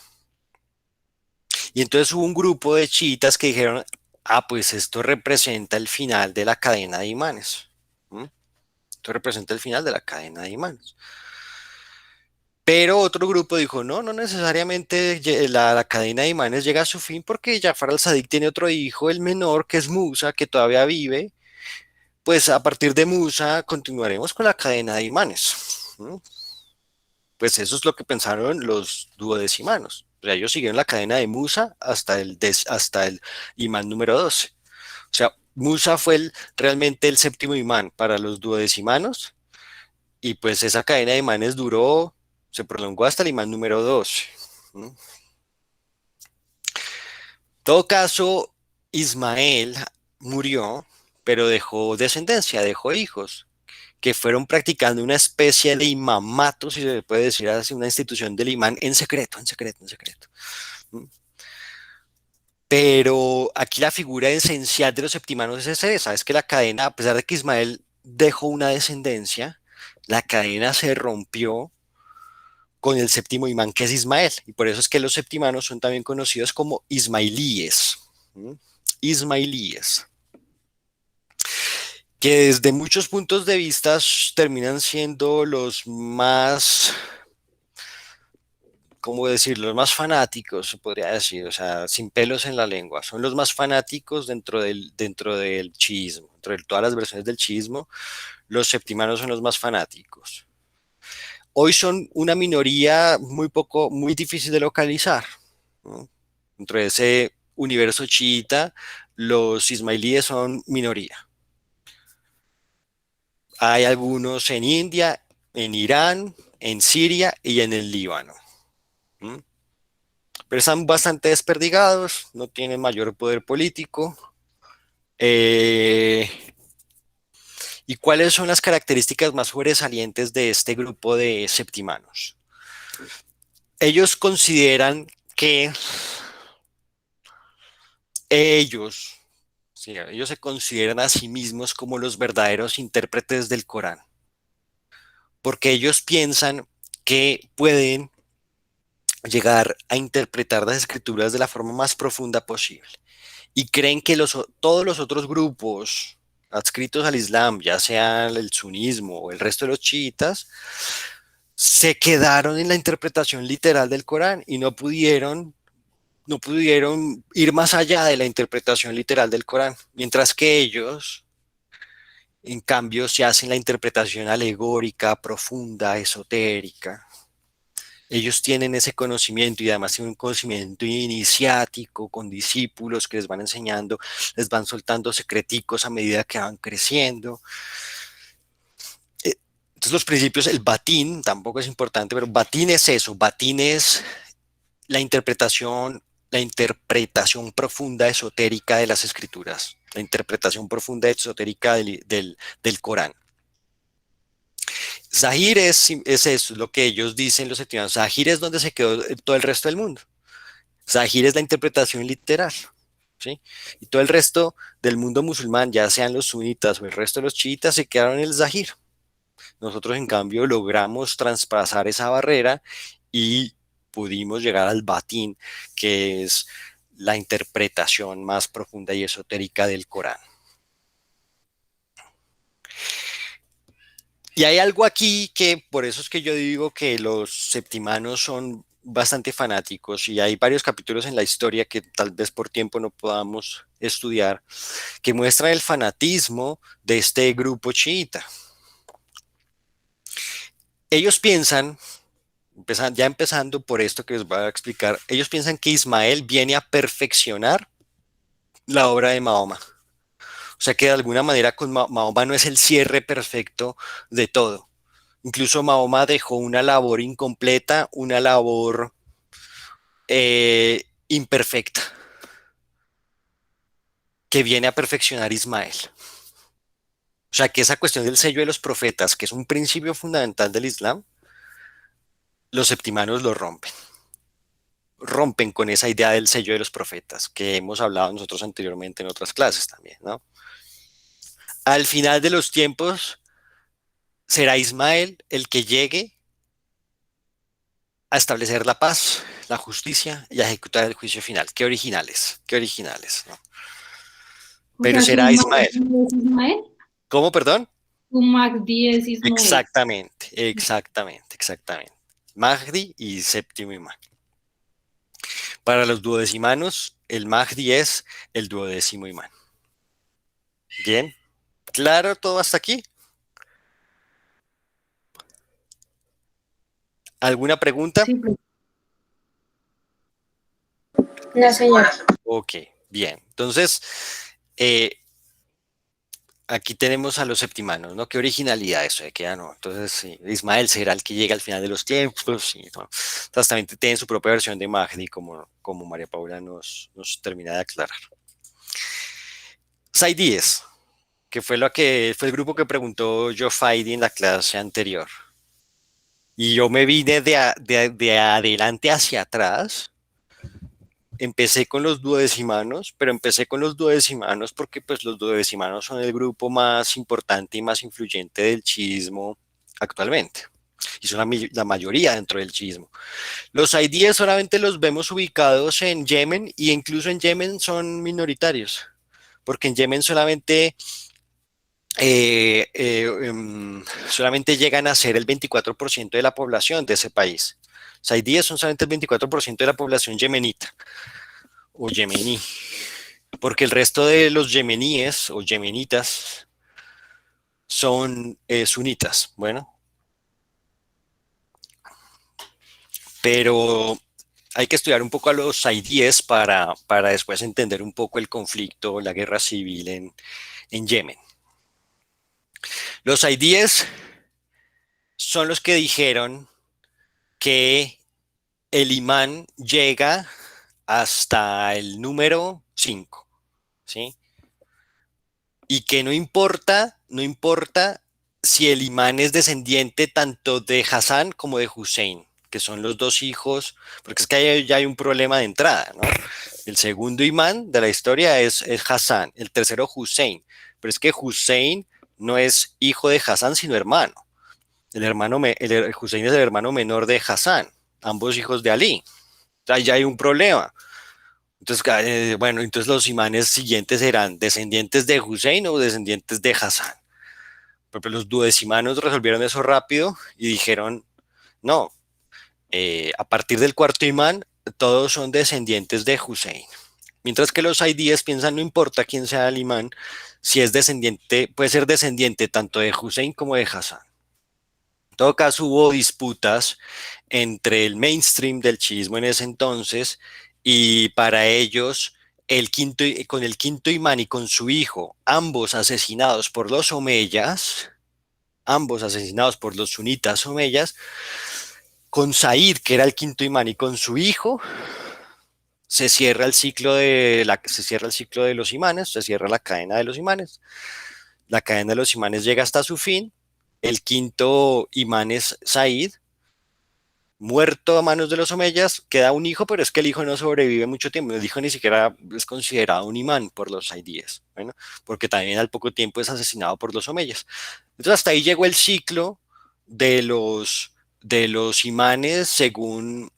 Y entonces hubo un grupo de chiitas que dijeron, ah, pues esto representa el final de la cadena de imanes. ¿Mm? Esto representa el final de la cadena de imanes. Pero otro grupo dijo, no, no necesariamente la cadena de imanes llega a su fin porque Jafar al-Sadiq tiene otro hijo, el menor, que es Musa, que todavía vive. Pues a partir de Musa continuaremos con la cadena de imanes. ¿Mm? Pues eso es lo que pensaron los duodecimanos. O sea, ellos siguieron la cadena de Musa hasta el imán número 12. O sea, Musa fue realmente el séptimo imán para los duodecimanos y pues esa cadena de imanes duró, se prolongó hasta el imán número 12. ¿Mm? En todo caso, Ismael murió, pero dejó descendencia, dejó hijos, que fueron practicando una especie de imamato, si se puede decir así, una institución del imán en secreto, en secreto, en secreto. Pero aquí la figura esencial de los septimanos es esa, es que la cadena, a pesar de que Ismael dejó una descendencia, la cadena se rompió con el séptimo imán, que es Ismael, y por eso es que los septimanos son también conocidos como ismailíes. Ismailíes, que desde muchos puntos de vista terminan siendo los más, ¿cómo decirlo?, los más fanáticos, se podría decir, o sea, sin pelos en la lengua, son los más fanáticos dentro del chiismo, dentro de todas las versiones del chiismo, los septimanos son los más fanáticos. Hoy son una minoría muy difícil de localizar, ¿no? Dentro de ese universo chiita, los ismailíes son minoría. Hay algunos en India, en Irán, en Siria y en el Líbano. ¿Mm? Pero están bastante desperdigados, no tienen mayor poder político. ¿Y cuáles son las características más sobresalientes de este grupo de septimanos? Ellos consideran que ellos, sí, ellos se consideran a sí mismos como los verdaderos intérpretes del Corán, porque ellos piensan que pueden llegar a interpretar las escrituras de la forma más profunda posible y creen que todos los otros grupos adscritos al Islam, ya sea el sunismo o el resto de los chiitas, se quedaron en la interpretación literal del Corán y no pudieron ir más allá de la interpretación literal del Corán, mientras que ellos, en cambio, se hacen la interpretación alegórica, profunda, esotérica. Ellos tienen ese conocimiento y además tienen un conocimiento iniciático con discípulos que les van enseñando, les van soltando secreticos a medida que van creciendo. Entonces los principios, el batín tampoco es importante, pero batín es eso, batín es la interpretación profunda esotérica de las escrituras, la interpretación profunda esotérica del Corán. Zahir es eso, lo que ellos dicen los septimanos. Zahir es donde se quedó todo el resto del mundo. Zahir es la interpretación literal, ¿sí? Y todo el resto del mundo musulmán, ya sean los sunitas o el resto de los chiitas, se quedaron en el Zahir. Nosotros, en cambio, logramos traspasar esa barrera y pudimos llegar al batín, que es la interpretación más profunda y esotérica del Corán. Y hay algo aquí que por eso es que yo digo que los septimanos son bastante fanáticos y hay varios capítulos en la historia que tal vez por tiempo no podamos estudiar, que muestran el fanatismo de este grupo chiita. Ellos piensan, ya empezando por esto que les voy a explicar, ellos piensan que Ismael viene a perfeccionar la obra de Mahoma. O sea que de alguna manera con Mahoma no es el cierre perfecto de todo. Incluso Mahoma dejó una labor incompleta, una labor imperfecta, que viene a perfeccionar Ismael. O sea que esa cuestión del sello de los profetas, que es un principio fundamental del Islam, los septimanos lo rompen. Rompen con esa idea del sello de los profetas, que hemos hablado nosotros anteriormente en otras clases también, ¿no? Al final de los tiempos, será Ismael el que llegue a establecer la paz, la justicia y a ejecutar el juicio final. Qué originales, ¿no? Pero será Ismael. Ismael. ¿Cómo, perdón? Un Mahdi es Ismael. Exactamente. Mahdi y séptimo imán. Para los duodecimanos, el Mahdi es el duodécimo imán. Bien, ¿claro todo hasta aquí? ¿Alguna pregunta? Sí, pues. No, señor. Ok, bien. Entonces, aquí tenemos a los septimanos, ¿no? Qué originalidad eso, que ya no. Entonces, sí, Ismael será el que llega al final de los tiempos, sí, ¿no? Entonces, también tienen su propia versión de Mahdi, como María Paula nos termina de aclarar. Side que fue el grupo que preguntó Joe Fide en la clase anterior. Y yo me vine de adelante hacia atrás. Empecé con los duodecimanos, pero empecé con los duodecimanos porque pues los duodecimanos son el grupo más importante y más influyente del chiismo actualmente. Y son la mayoría dentro del chiismo. Los IDs solamente los vemos ubicados en Yemen, y incluso en Yemen son minoritarios, porque en Yemen solamente llegan a ser el 24% de la población de ese país. Los IDs son solamente el 24% de la población yemenita o yemení, porque el resto de los yemeníes o yemenitas son sunitas. Bueno, pero hay que estudiar un poco a los IDs para después entender un poco el conflicto, la guerra civil en Yemen. Los IDs son los que dijeron que el imán llega hasta el número 5, ¿sí? Y que no importa si el imán es descendiente tanto de Hassan como de Hussein, que son los dos hijos, porque es que ya hay un problema de entrada, ¿no? El segundo imán de la historia es Hassan, el tercero Hussein, pero es que Hussein no es hijo de Hassan, sino hermano. Hussein es el hermano menor de Hassan, ambos hijos de Ali. O sea, ya hay un problema. Entonces, bueno, entonces los imanes siguientes serán descendientes de Hussein o descendientes de Hassan. Pero los duodecimanos resolvieron eso rápido y dijeron, no, a partir del cuarto imán, todos son descendientes de Hussein. Mientras que los IDs piensan, no importa quién sea el imán, si es descendiente, puede ser descendiente tanto de Hussein como de Hassan. En todo caso, hubo disputas entre el mainstream del chiismo en ese entonces, y para ellos, con el quinto imán y con su hijo, ambos asesinados por los omeyas, ambos asesinados por los sunitas omeyas, con Said, que era el quinto imán, y con su hijo, se cierra el ciclo de los imanes, se cierra la cadena de los imanes. La cadena de los imanes llega hasta su fin. El quinto imán es Said, muerto a manos de los omeyas, queda un hijo, pero es que el hijo no sobrevive mucho tiempo. El hijo ni siquiera es considerado un imán por los saidíes, bueno, porque también al poco tiempo es asesinado por los omeyas. Entonces hasta ahí llegó el ciclo de los imanes según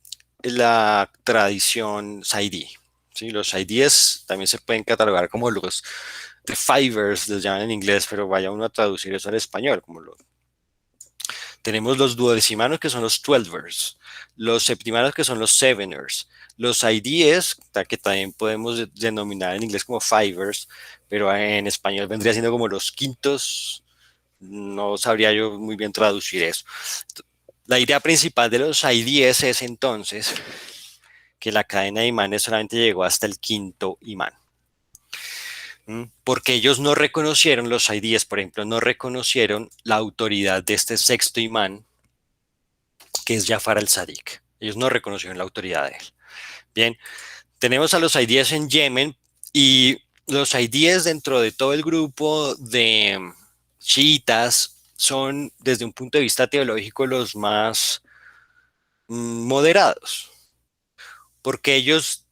la tradición saidí. ¿Sí? Los saidíes también se pueden catalogar como los the fivers, les llaman en inglés, pero vaya uno a traducir eso al español, como tenemos los duodecimanos, que son los 12ers, los septimanos, que son los 7ers, los IDs, que también podemos denominar en inglés como fivers, pero en español vendría siendo como los quintos. No sabría yo muy bien traducir eso. La idea principal de los IDs es entonces que la cadena de imanes solamente llegó hasta el quinto imán. Porque ellos no reconocieron, los IDs, por ejemplo, no reconocieron la autoridad de este sexto imán, que es Jafar al-Sadiq. Ellos no reconocieron la autoridad de él. Bien, tenemos a los IDs en Yemen, y los IDs dentro de todo el grupo de chiitas son, desde un punto de vista teológico, los más moderados, porque ellos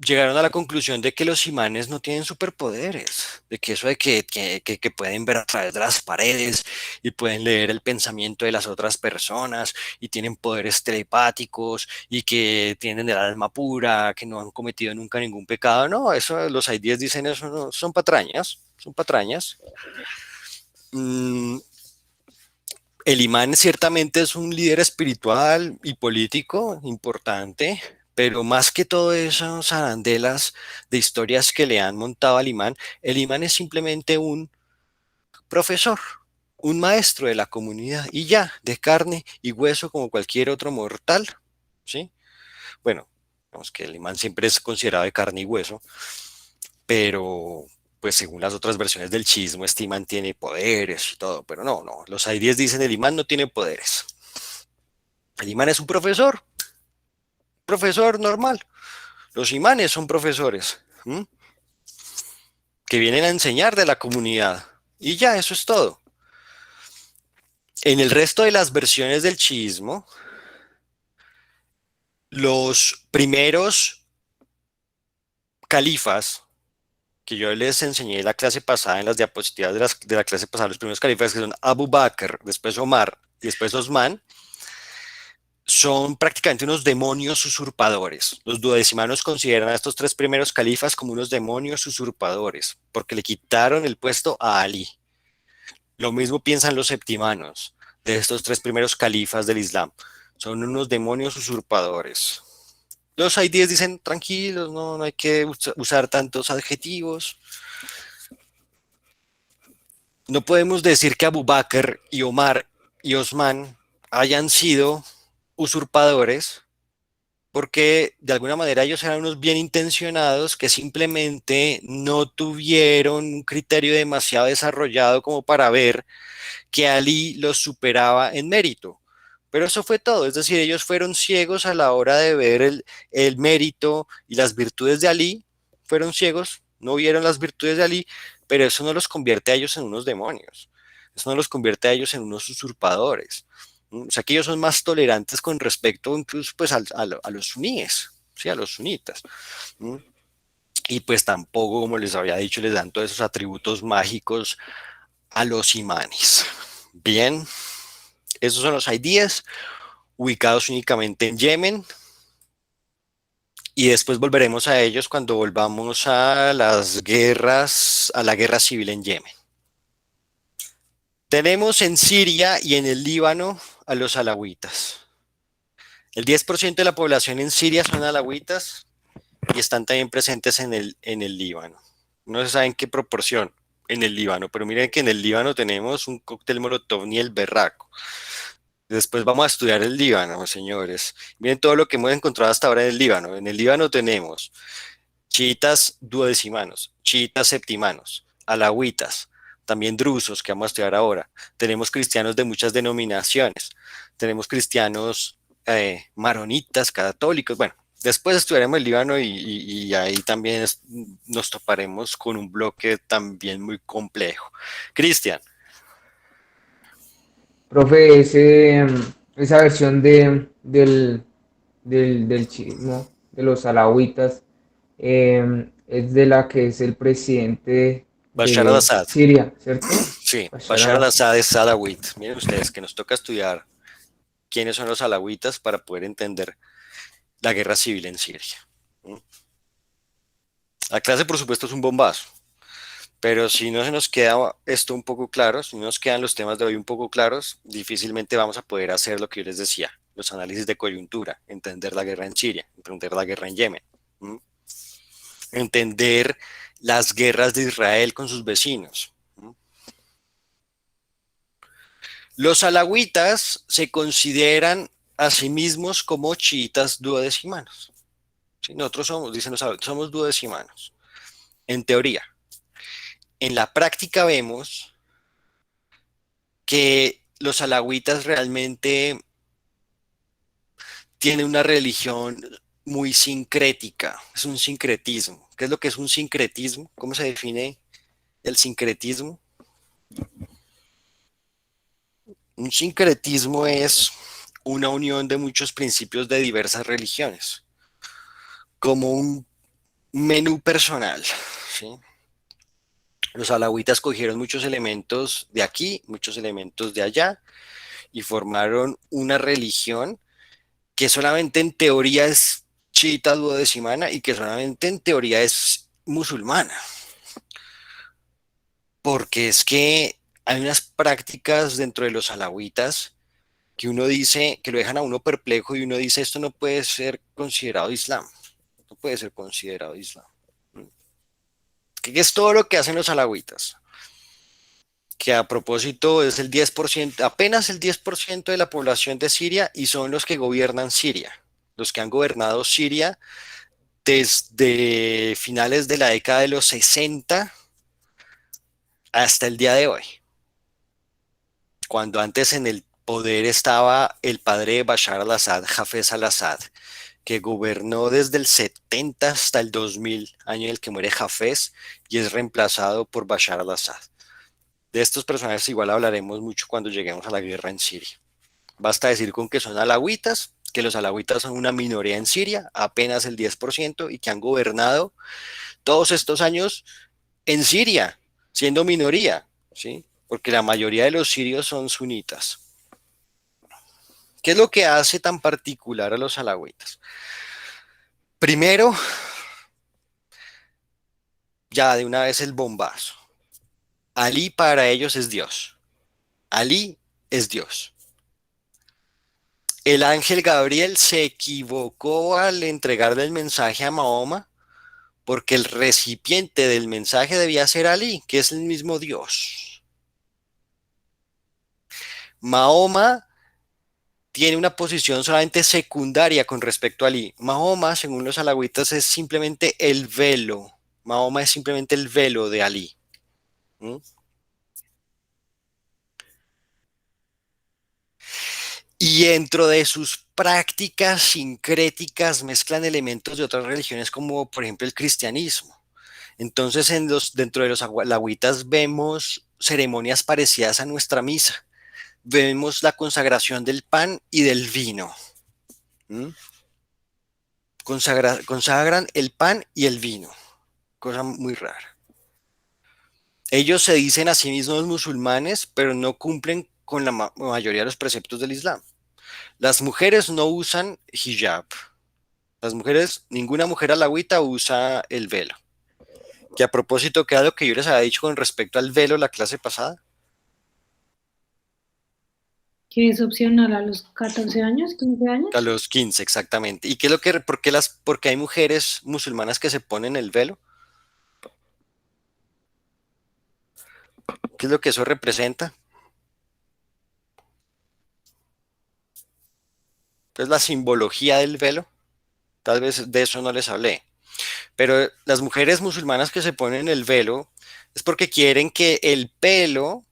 llegaron a la conclusión de que los imanes no tienen superpoderes, de que eso de que pueden ver a través de las paredes y pueden leer el pensamiento de las otras personas y tienen poderes telepáticos y que tienen el alma pura, que no han cometido nunca ningún pecado. No, eso los IDs dicen, eso no, son patrañas, son patrañas. El imán ciertamente es un líder espiritual y político importante, pero más que todo esas arandelas de historias que le han montado al imán, el imán es simplemente un profesor, un maestro de la comunidad, y ya, de carne y hueso como cualquier otro mortal, ¿sí? Bueno, vamos, que el imán siempre es considerado de carne y hueso, pero pues según las otras versiones del chismo, este imán tiene poderes y todo, pero no, los IDs dicen el imán no tiene poderes. El imán es un profesor normal. Los imanes son profesores. que vienen a enseñar de la comunidad. Y ya, eso es todo. En el resto de las versiones del chiismo, los primeros califas, que yo les enseñé en la clase pasada, en las diapositivas de la clase pasada, los primeros califas que son Abu Bakr, después Omar y después Osman, son prácticamente unos demonios usurpadores. Los duodecimanos consideran a estos tres primeros califas como unos demonios usurpadores, porque le quitaron el puesto a Ali. Lo mismo piensan los septimanos de estos tres primeros califas del Islam. Son unos demonios usurpadores. Los aidíes dicen, tranquilos, no hay que usar tantos adjetivos. No podemos decir que Abu Bakr y Omar y Osman hayan sido usurpadores, porque de alguna manera ellos eran unos bien intencionados que simplemente no tuvieron un criterio demasiado desarrollado como para ver que Ali los superaba en mérito. Pero eso fue todo, es decir, ellos fueron ciegos a la hora de ver el mérito y las virtudes de Ali, fueron ciegos, no vieron las virtudes de Ali, pero eso no los convierte a ellos en unos demonios, eso no los convierte a ellos en unos usurpadores. O sea que ellos son más tolerantes con respecto incluso pues a los suníes, ¿sí? A los sunitas. Y pues tampoco, como les había dicho, les dan todos esos atributos mágicos a los imanes. Bien, esos son los aidíes ubicados únicamente en Yemen. Y después volveremos a ellos cuando volvamos a las guerras, a la guerra civil en Yemen. Tenemos en Siria y en el Líbano a los alawitas. El 10% de la población en Siria son alawitas y están también presentes en el Líbano. No se sabe en qué proporción en el Líbano, pero miren que en el Líbano tenemos un cóctel molotov ni el berraco. Después vamos a estudiar el Líbano, señores. Miren todo lo que hemos encontrado hasta ahora en el Líbano. En el Líbano tenemos chiitas duodecimanos, chiitas septimanos, alawitas, también drusos, que vamos a estudiar ahora. Tenemos cristianos de muchas denominaciones. Tenemos cristianos maronitas, católicos. Bueno, después estudiaremos el Líbano y ahí también nos toparemos con un bloque también muy complejo. Cristian. Profe, esa versión del chismo de los alawitas es de la que es el presidente Bashar de al-Assad. Siria, ¿cierto? Sí, Bashar Bashar al-Assad. al-Assad es alawit. Miren ustedes que nos toca estudiar quiénes son los alawitas para poder entender la guerra civil en Siria. La clase, por supuesto, es un bombazo, pero si no se nos queda esto un poco claro, si no nos quedan los temas de hoy un poco claros, difícilmente vamos a poder hacer lo que yo les decía, los análisis de coyuntura, entender la guerra en Siria, entender la guerra en Yemen, entender las guerras de Israel con sus vecinos. Los alawitas se consideran a sí mismos como chiitas duodecimanos. ¿Sí? Nosotros somos, dicen los alawitas, somos duodecimanos, en teoría. En la práctica vemos que los alawitas realmente tienen una religión muy sincrética, es un sincretismo. ¿Qué es lo que es un sincretismo? ¿Cómo se define el sincretismo? Un sincretismo es una unión de muchos principios de diversas religiones, como un menú personal, ¿sí? Los alawitas cogieron muchos elementos de aquí, muchos elementos de allá, y formaron una religión que solamente en teoría es chiita duodecimana y que solamente en teoría es musulmana. Porque es que hay unas prácticas dentro de los alawitas que uno dice, que lo dejan a uno perplejo y uno dice, esto no puede ser considerado Islam. No puede ser considerado Islam. ¿Qué es todo lo que hacen los alawitas? Que a propósito es el 10%, apenas el 10% de la población de Siria y son los que gobiernan Siria, los que han gobernado Siria desde finales de la década de los 60 hasta el día de hoy, cuando antes en el poder estaba el padre de Bashar al-Assad, Hafez al-Assad, que gobernó desde el 70 hasta el 2000, año en el que muere Hafez, y es reemplazado por Bashar al-Assad. De estos personajes igual hablaremos mucho cuando lleguemos a la guerra en Siria. Basta decir con que son alawitas, que los alawitas son una minoría en Siria, apenas el 10%, y que han gobernado todos estos años en Siria, siendo minoría, ¿sí? Porque la mayoría de los sirios son sunitas. ¿Qué es lo que hace tan particular a los alawitas? Primero, ya de una vez el bombazo. Ali para ellos es Dios. Ali es Dios. El ángel Gabriel se equivocó al entregarle el mensaje a Mahoma porque el recipiente del mensaje debía ser Ali, que es el mismo Dios. Mahoma tiene una posición solamente secundaria con respecto a Ali. Mahoma, según los alawitas, es simplemente el velo. Mahoma es simplemente el velo de Ali. ¿Mm? Y dentro de sus prácticas sincréticas mezclan elementos de otras religiones como por ejemplo el cristianismo. Entonces dentro de los alawitas vemos ceremonias parecidas a nuestra misa. Vemos la consagración del pan y del vino. ¿Mm? Consagran el pan y el vino, cosa muy rara. Ellos se dicen a sí mismos musulmanes, pero no cumplen con la mayoría de los preceptos del Islam. Las mujeres no usan hijab. Las mujeres, ninguna mujer alawita usa el velo. Que a propósito, queda lo que yo les había dicho con respecto al velo la clase pasada. Que es opcional a los 14 años, 15 años. A los 15, exactamente. ¿Y qué es lo que, por qué hay mujeres musulmanas que se ponen el velo? ¿Qué es lo que eso representa? ¿Qué es la simbología del velo? Tal vez de eso no les hablé. Pero las mujeres musulmanas que se ponen el velo es porque quieren que el pelo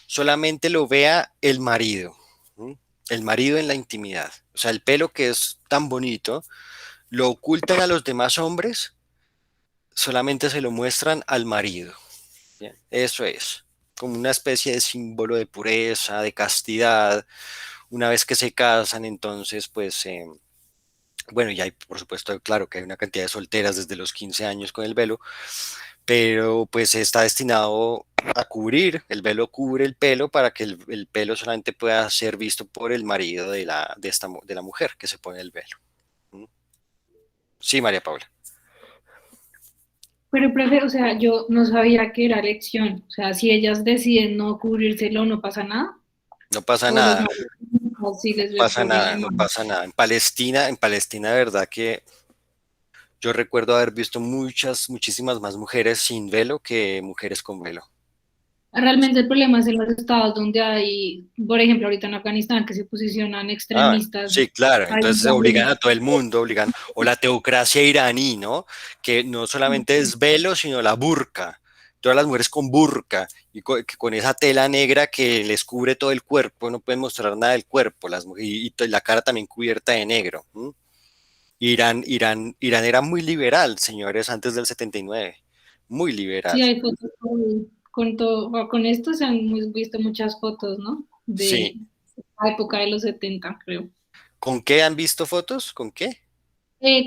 solamente lo vea el marido. ¿Mm? El marido en la intimidad. O sea, el pelo que es tan bonito, lo ocultan a los demás hombres, solamente se lo muestran al marido. ¿Bien? Eso es, como una especie de símbolo de pureza, de castidad. Una vez que se casan, entonces, pues, bueno, y hay, por supuesto, claro que hay una cantidad de solteras desde los 15 años con el velo, pero pues está destinado a cubrir, el velo cubre el pelo para que el pelo solamente pueda ser visto por el marido de la mujer que se pone el velo. ¿Mm? Sí, María Paula. Pero prefiero, o sea, yo no sabía que era elección. O sea, si ellas deciden no cubrírselo, no pasa nada. No pasa O los nada, maridos sí les pasa ponen nada, el no mano. pasa nada. En Palestina, de verdad que yo recuerdo haber visto muchísimas más mujeres sin velo que mujeres con velo. Realmente el problema es en los estados donde hay, por ejemplo, ahorita en Afganistán, que se posicionan Ah, extremistas. sí, claro. Ahí Entonces obligan a todo el mundo, o la teocracia iraní, ¿no? Que no solamente es velo, sino la burka. Todas las mujeres con burka y que con esa tela negra que les cubre todo el cuerpo, no pueden mostrar nada del cuerpo, y la cara también cubierta de negro. ¿Mm? Irán era muy liberal, señores, antes del 79. Muy liberal. Sí, hay fotos con todo, con esto se han visto muchas fotos, ¿no? Sí. De la época de los 70, creo. ¿Con qué han visto fotos? ¿Con qué?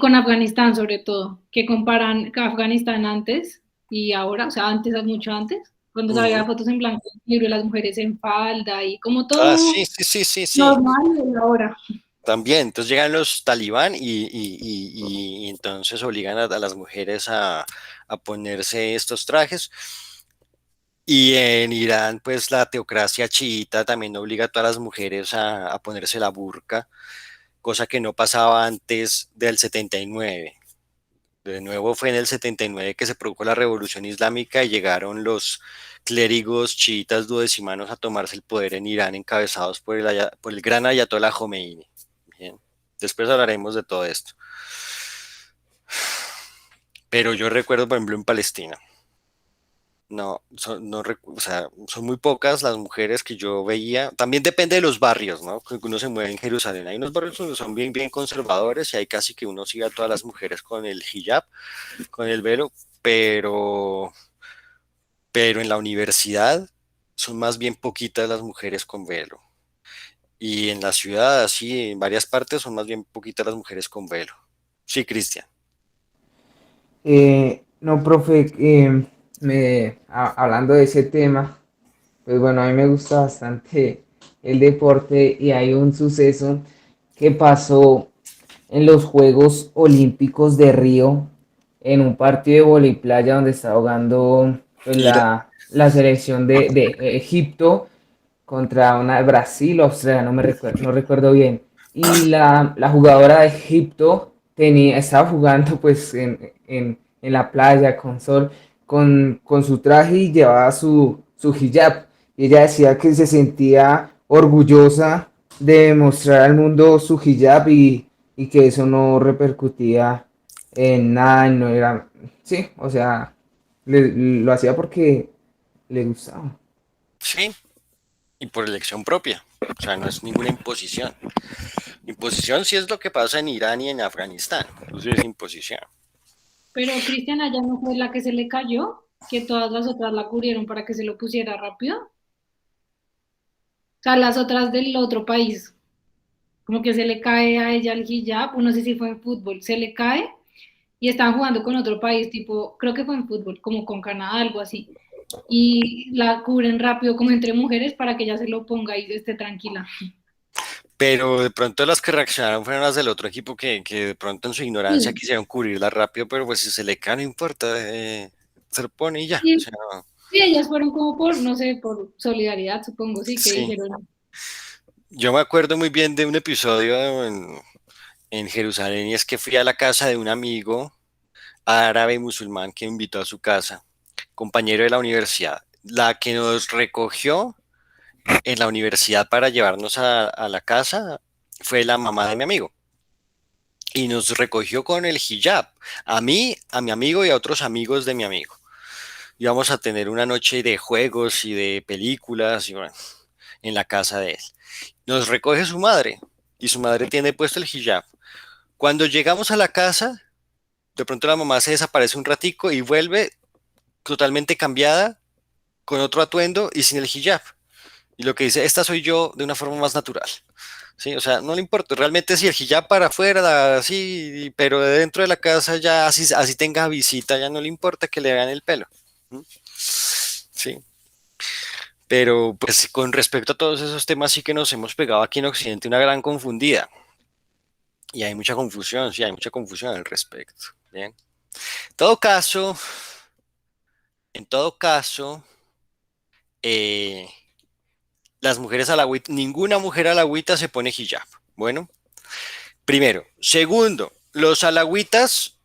Con Afganistán, sobre todo, que comparan Afganistán antes y ahora, o sea, antes, mucho antes, cuando se Ujú. había fotos en blanco y negro, las mujeres en falda y como Ah, todo sí, sí, sí, sí, sí. normal y ahora. También, entonces llegan los talibán y entonces obligan a las mujeres a ponerse estos trajes. Y en Irán, pues la teocracia chiita también obliga a todas las mujeres a ponerse la burka, cosa que no pasaba antes del 79. De nuevo fue en el 79 que se produjo la revolución islámica y llegaron los clérigos chiitas duodecimanos a tomarse el poder en Irán, encabezados por el gran ayatollah Khomeini. Bien. Después hablaremos de todo esto. Pero yo recuerdo, por ejemplo, en Palestina. No, o sea, son muy pocas las mujeres que yo veía. También depende de los barrios, ¿no? Que uno se mueve en Jerusalén. Hay unos barrios que son bien, bien conservadores y hay casi que uno sigue a todas las mujeres con el hijab, con el velo, pero, pero en la universidad son más bien poquitas las mujeres con velo. Y en la ciudad, así, en varias partes, son más bien poquitas las mujeres con velo. Sí, Cristian. No, profe, hablando de ese tema, pues bueno, a mí me gusta bastante el deporte y hay un suceso que pasó en los Juegos Olímpicos de Río, en un partido de vóley playa donde estaba jugando pues, Ira- la selección de Egipto contra una de Brasil o Australia, no recuerdo bien. Y la jugadora de Egipto estaba jugando pues en la playa con sol, con su traje y llevaba su hijab. Y ella decía que se sentía orgullosa de mostrar al mundo su hijab y que eso no repercutía en nada, no era, sí, o sea, lo hacía porque le gustaba. sí, y por elección propia. O sea, no es ninguna imposición. Imposición sí es lo que pasa en Irán y en Afganistán. Eso sí es imposición. Pero Cristiana ya no fue la que se le cayó, que todas las otras la cubrieron para que se lo pusiera rápido. O sea, las otras del otro país, como que se le cae a ella el hijab, o no sé si fue en fútbol, se le cae y estaban jugando con otro país, tipo, creo que fue en fútbol, como con Canadá, algo así. Y la cubren rápido como entre mujeres para que ella se lo ponga y esté tranquila. Pero de pronto las que reaccionaron fueron las del otro equipo que de pronto en su ignorancia Sí, quisieron cubrirla rápido, pero pues si se le cae no importa, se lo pone y ya. O sí, sea, sí, ellas fueron como por, no sé, por solidaridad, supongo, sí, que sí. dijeron. Yo me acuerdo muy bien de un episodio en Jerusalén y es que fui a la casa de un amigo árabe musulmán que me invitó a su casa, compañero de la universidad. La que nos recogió en la universidad para llevarnos a la casa fue la mamá de mi amigo y nos recogió con el hijab, a mí, a mi amigo y a otros amigos de mi amigo. Íbamos a tener una noche de juegos y de películas y bueno, en la casa de él. Nos recoge su madre y su madre tiene puesto el hijab. Cuando llegamos a la casa, de pronto la mamá se desaparece un ratico y vuelve totalmente cambiada, con otro atuendo y sin el hijab. Y lo que dice, esta soy yo de una forma más natural. Sí, o sea, no le importa, realmente si el hijab para afuera, así, pero de dentro de la casa ya así tenga visita, ya no le importa que le vean el pelo. ¿Mm? Sí, pero pues con respecto a todos esos temas sí que nos hemos pegado aquí en Occidente una gran confundida. Y hay mucha confusión, sí, hay mucha confusión al respecto. Bien. En todo caso, en todo caso, eh, las mujeres alagüitas, ninguna mujer alagüita se pone hijab. Bueno, primero. Segundo, los alagüitas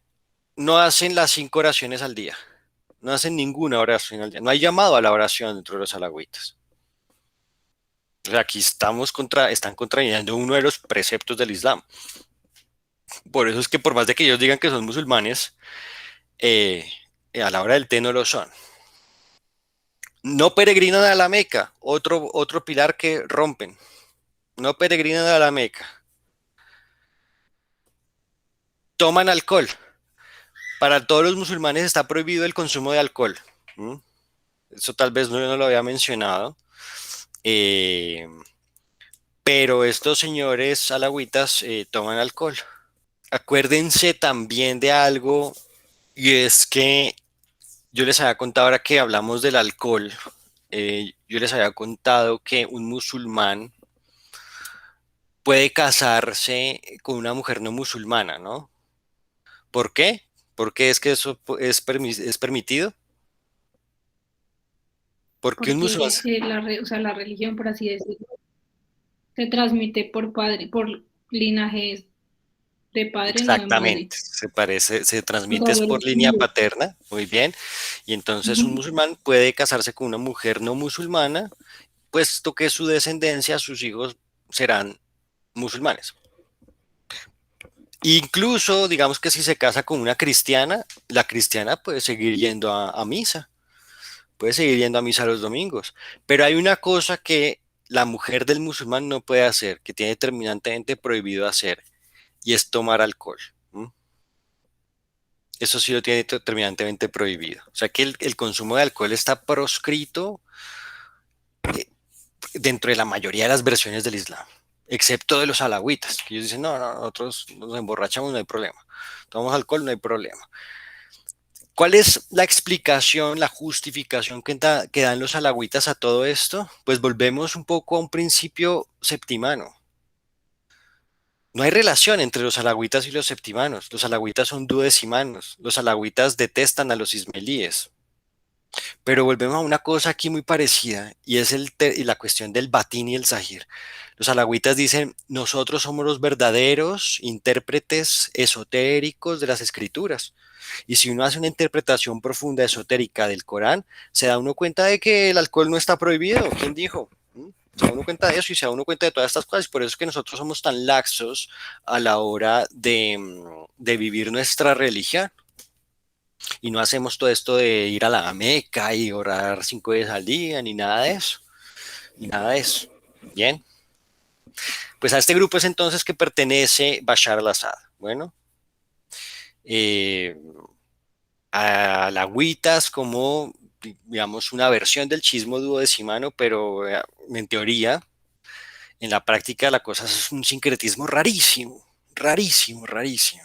no hacen las 5 oraciones al día. No hacen ninguna oración al día. No hay llamado a la oración dentro de los alagüitas. O sea, aquí están contrayendo uno de los preceptos del Islam. Por eso es que por más de que ellos digan que son musulmanes, eh, a la hora del té no lo son. No peregrinan a la Meca, otro pilar que rompen. No peregrinan a la Meca. Toman alcohol. Para todos los musulmanes está prohibido el consumo de alcohol. ¿Mm? Eso tal vez no lo había mencionado. Eh, pero estos señores alagüitas toman alcohol. Acuérdense también de algo, y es que yo les había contado ahora que hablamos del alcohol, yo les había contado que un musulmán puede casarse con una mujer no musulmana, ¿no? ¿Por qué? Porque es que eso es permitido. Porque un musulmán... Porque o sea, la religión, por así decirlo, se transmite por padre, por linajes de padre, no de madre. Exactamente, se O transmite sea, es lo por línea hindú. paterna, muy bien, y entonces un Ujú. musulmán puede casarse con una mujer no musulmana, puesto que su descendencia, sus hijos serán musulmanes. Incluso, digamos que si se casa con una cristiana, la cristiana puede seguir yendo a misa, puede seguir yendo a misa los domingos, pero hay una cosa que la mujer del musulmán no puede hacer, que tiene terminantemente prohibido hacer, y es tomar alcohol. ¿M? Eso sí lo tiene terminantemente prohibido. O sea que el consumo de alcohol está proscrito dentro de la mayoría de las versiones del Islam, excepto de los alawítas, que ellos dicen, no, no, nosotros nos emborrachamos, no hay problema. Tomamos alcohol, no hay problema. ¿Cuál es la explicación, la justificación que dan los alawítas a todo esto? Pues volvemos un poco a un principio septimano. No hay relación entre los alawítas y los septimanos. Los alawítas son duodecimanos. Los alawítas detestan a los ismaelíes. Pero volvemos a una cosa aquí muy parecida y es y la cuestión del batín y el zahir. Los alawítas dicen, nosotros somos los verdaderos intérpretes esotéricos de las escrituras. Y si uno hace una interpretación profunda esotérica del Corán, se da uno cuenta de que el alcohol no está prohibido. ¿Quién dijo? Se da uno cuenta de eso y se da uno cuenta de todas estas cosas. Por eso es que nosotros somos tan laxos a la hora de vivir nuestra religión. Y no hacemos todo esto de ir a la Meca y orar 5 veces al día, ni nada de eso. Ni nada de eso. Bien. Pues a este grupo es entonces que pertenece Bashar al-Assad. Bueno. Alagüitas como, digamos, una versión del chismo duodecimano, pero en teoría, en la práctica la cosa es un sincretismo rarísimo, rarísimo, rarísimo.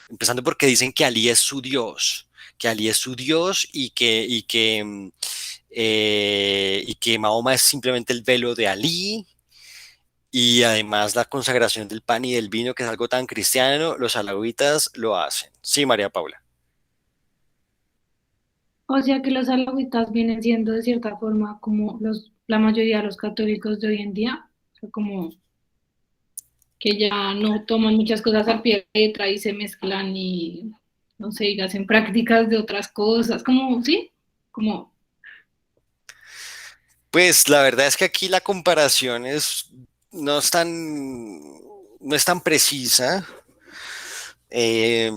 Empezando porque dicen que Ali es su Dios, que Ali es su Dios y que Mahoma es simplemente el velo de Ali, y además la consagración del pan y del vino, que es algo tan cristiano, los alawitas lo hacen. Sí, María Paula. O sea que los alawitas vienen siendo de cierta forma como la mayoría de los católicos de hoy en día, o sea, como que ya no toman muchas cosas al pie de la letra y se mezclan y, no sé, y hacen prácticas de otras cosas, como, sí, como, Pues la verdad es que aquí la comparación no no es tan precisa, eh,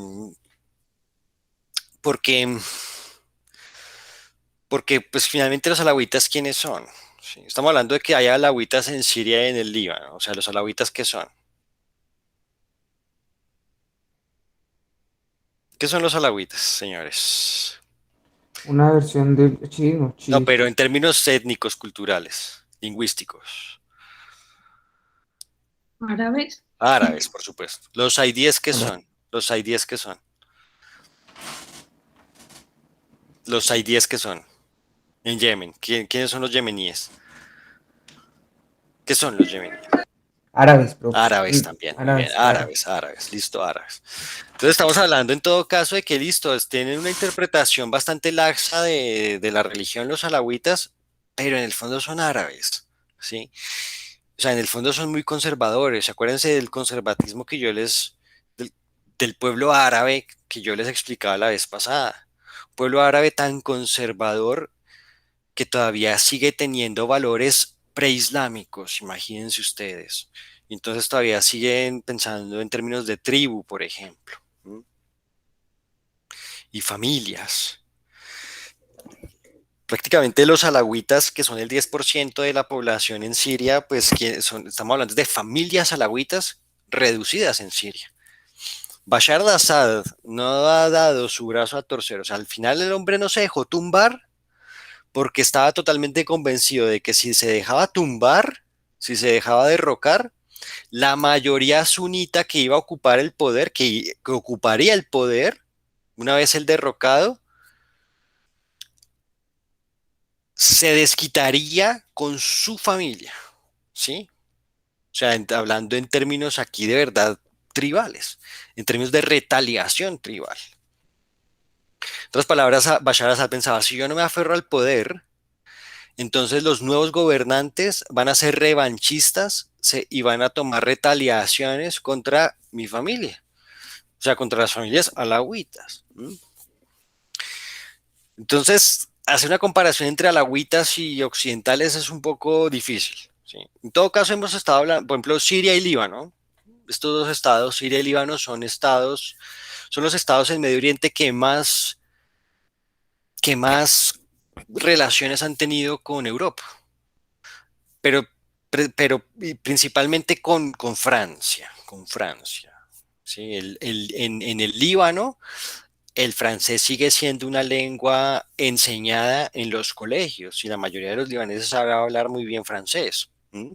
porque, porque pues finalmente los alawitas, ¿quiénes son? Sí, estamos hablando de que hay alawitas en Siria y en el Líbano, o sea, los alawitas, ¿qué son? ¿Qué son los alawitas, señores? Una versión del chiismo, No, pero chiitas. en términos étnicos, culturales, lingüísticos. árabes. Árabes, por supuesto. Los aidíes, ¿qué Ahora, son? Los aidíes, ¿qué son? Los aidíes, ¿qué son? En Yemen. ¿Quiénes son los yemeníes? ¿Qué son los yemeníes? árabes, profe. Árabes también, muy bien. Árabes, árabes. Árabes, árabes, listo, árabes. Entonces estamos hablando en todo caso de que, listo, tienen una interpretación bastante laxa de la religión los alawitas, pero en el fondo son árabes, ¿sí? O sea, en el fondo son muy conservadores. Acuérdense del conservatismo del, del pueblo árabe que yo les explicaba la vez pasada. Un pueblo árabe tan conservador que todavía sigue teniendo valores preislámicos, imagínense ustedes. Y entonces todavía siguen pensando en términos de tribu, por ejemplo, ¿m? Y familias. Prácticamente los alawitas, que son el 10% de la población en Siria, pues estamos hablando de familias alawitas reducidas en Siria. Bashar al-Assad no ha dado su brazo a torcer, o sea, al final el hombre no se dejó tumbar porque estaba totalmente convencido de que si se dejaba tumbar, si se dejaba derrocar, la mayoría sunita que iba a ocupar el poder, que ocuparía el poder, una vez el derrocado, se desquitaría con su familia, ¿sí? O sea, hablando en términos aquí de verdad tribales, en términos de retaliación tribal. En otras palabras, Bashar al-Assad pensaba, si yo no me aferro al poder, entonces los nuevos gobernantes van a ser revanchistas y van a tomar retaliaciones contra mi familia, o sea, contra las familias alawitas. Entonces, hacer una comparación entre alawitas y occidentales es un poco difícil, ¿sí? En todo caso, hemos estado hablando, por ejemplo, Siria y Líbano. Estos dos estados, Siria y Líbano, son los estados en Medio Oriente que más relaciones han tenido con Europa, pero, pero principalmente con Francia, con Francia. ¿Sí? En el Líbano, el francés sigue siendo una lengua enseñada en los colegios y la mayoría de los libaneses saben hablar muy bien francés. ¿Mm?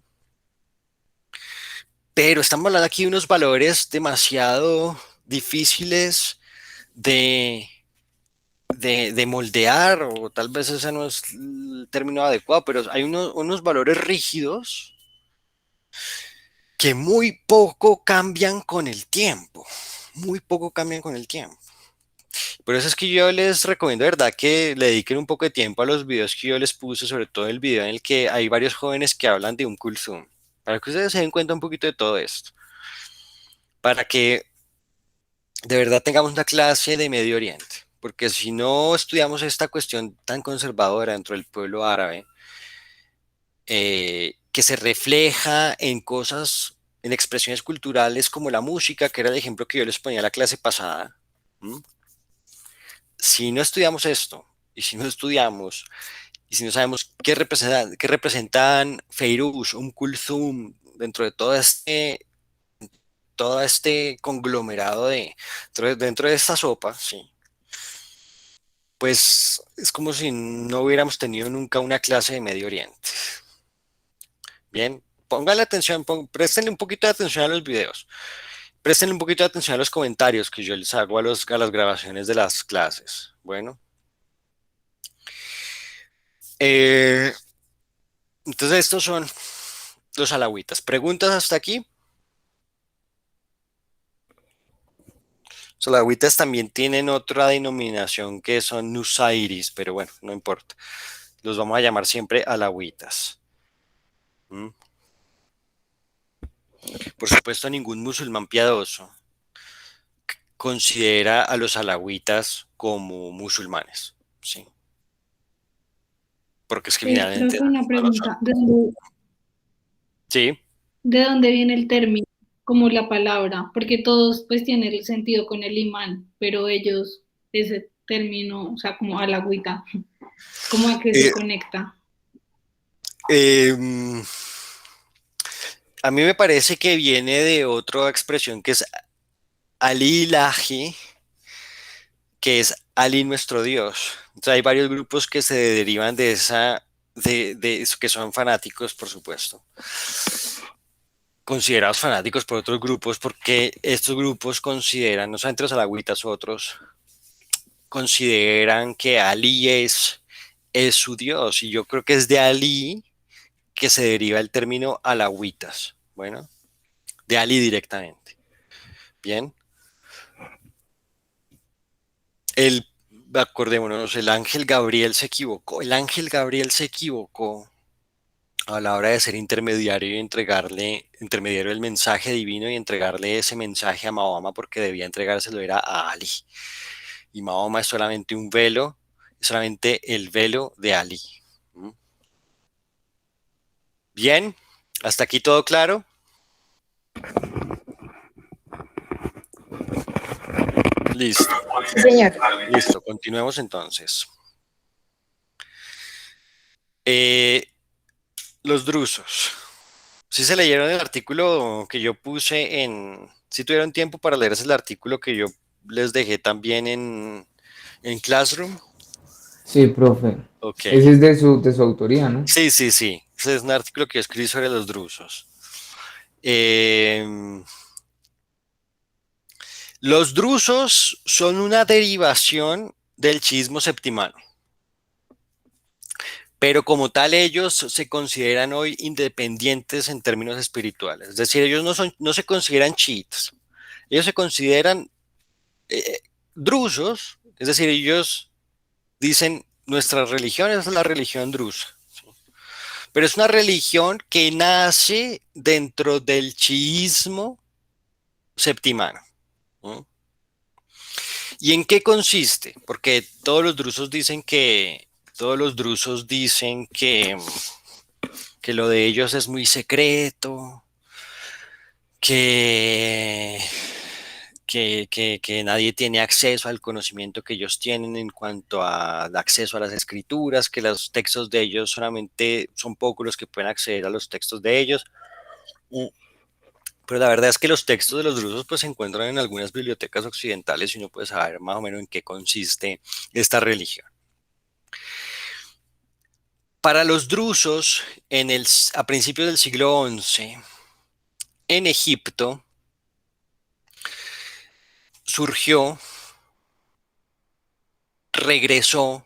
Pero estamos hablando aquí de unos valores demasiado difíciles de, de moldear, o tal vez ese no es el término adecuado, pero hay unos valores rígidos que muy poco cambian con el tiempo, muy poco cambian con el tiempo. Por eso es que yo les recomiendo, de verdad, que le dediquen un poco de tiempo a los videos que yo les puse, sobre todo el video en el que hay varios jóvenes que hablan de un Kulthum, para que ustedes se den cuenta un poquito de todo esto, para que de verdad tengamos una clase de Medio Oriente, porque si no estudiamos esta cuestión tan conservadora dentro del pueblo árabe, que se refleja en cosas, en expresiones culturales como la música, que era el ejemplo que yo les ponía en la clase pasada. ¿Mm? Si no estudiamos esto, y si no estudiamos, y si no sabemos qué representan Feiruz, Kulthum, dentro de todo este conglomerado dentro de esta sopa, sí, pues es como si no hubiéramos tenido nunca una clase de Medio Oriente. Bien, pónganle atención, préstenle un poquito de atención a los videos, préstenle un poquito de atención a los comentarios que yo les hago a las grabaciones de las clases. Bueno, eh, entonces estos son los alawitas. ¿Preguntas hasta aquí? Los alawitas también tienen otra denominación que son nusairis, pero bueno, no importa. Los vamos a llamar siempre alawitas. ¿Mm? Por supuesto, ningún musulmán piadoso considera a los alawitas como musulmanes, ¿sí? Porque es que Creo finalmente que una no lo son. pregunta, Sí, de dónde viene el término, como la palabra? Porque todos pues tienen el sentido con el imán, pero ellos, ese término, o sea, como al agüita, ¿cómo a qué se eh, conecta? eh, a mí me parece que viene de otra expresión que es Ali Ilahi, que es Ali nuestro Dios. Entonces hay varios grupos que se derivan de de eso, que son fanáticos, por supuesto, considerados fanáticos por otros grupos, porque estos grupos consideran, no solamente los alagüitas, otros, consideran que Ali es su Dios, y yo creo que es de Ali que se deriva el término alagüitas. Bueno, de Ali directamente. Bien. El, acordémonos, el ángel Gabriel se equivocó. El ángel Gabriel se equivocó a la hora de ser intermediario y intermediario del mensaje divino y entregarle ese mensaje a Mahoma, porque debía entregárselo era a Ali. Y Mahoma es solamente un velo, es solamente el velo de Ali. ¿Mm? Bien, hasta aquí todo claro. Listo, Sí, señor. listo, continuemos entonces. Eh, los drusos. Si se leyeron el artículo que yo puse si tuvieron tiempo para leerse el artículo que yo les dejé también en Classroom. Sí, profe. Ok. Ese es de su autoría, ¿no? Sí, sí, sí. Ese es un artículo que yo escribí sobre los drusos. Eh, los drusos son una derivación del chiismo septimano, pero como tal ellos se consideran hoy independientes en términos espirituales. Es decir, ellos no se consideran chiitas. Ellos se consideran drusos, es decir, ellos dicen nuestra religión es la religión drusa, ¿sí? Pero es una religión que nace dentro del chiismo septimano. ¿No? ¿Y en qué consiste? Porque todos los drusos dicen que lo de ellos es muy secreto, que, que nadie tiene acceso al conocimiento que ellos tienen en cuanto al acceso a las escrituras, que los textos de ellos solamente son pocos los que pueden acceder a los textos de ellos. Pero la verdad es que los textos de los drusos pues se encuentran en algunas bibliotecas occidentales y uno puede saber más o menos en qué consiste esta religión. Para los drusos, a principios del siglo XI, en Egipto, regresó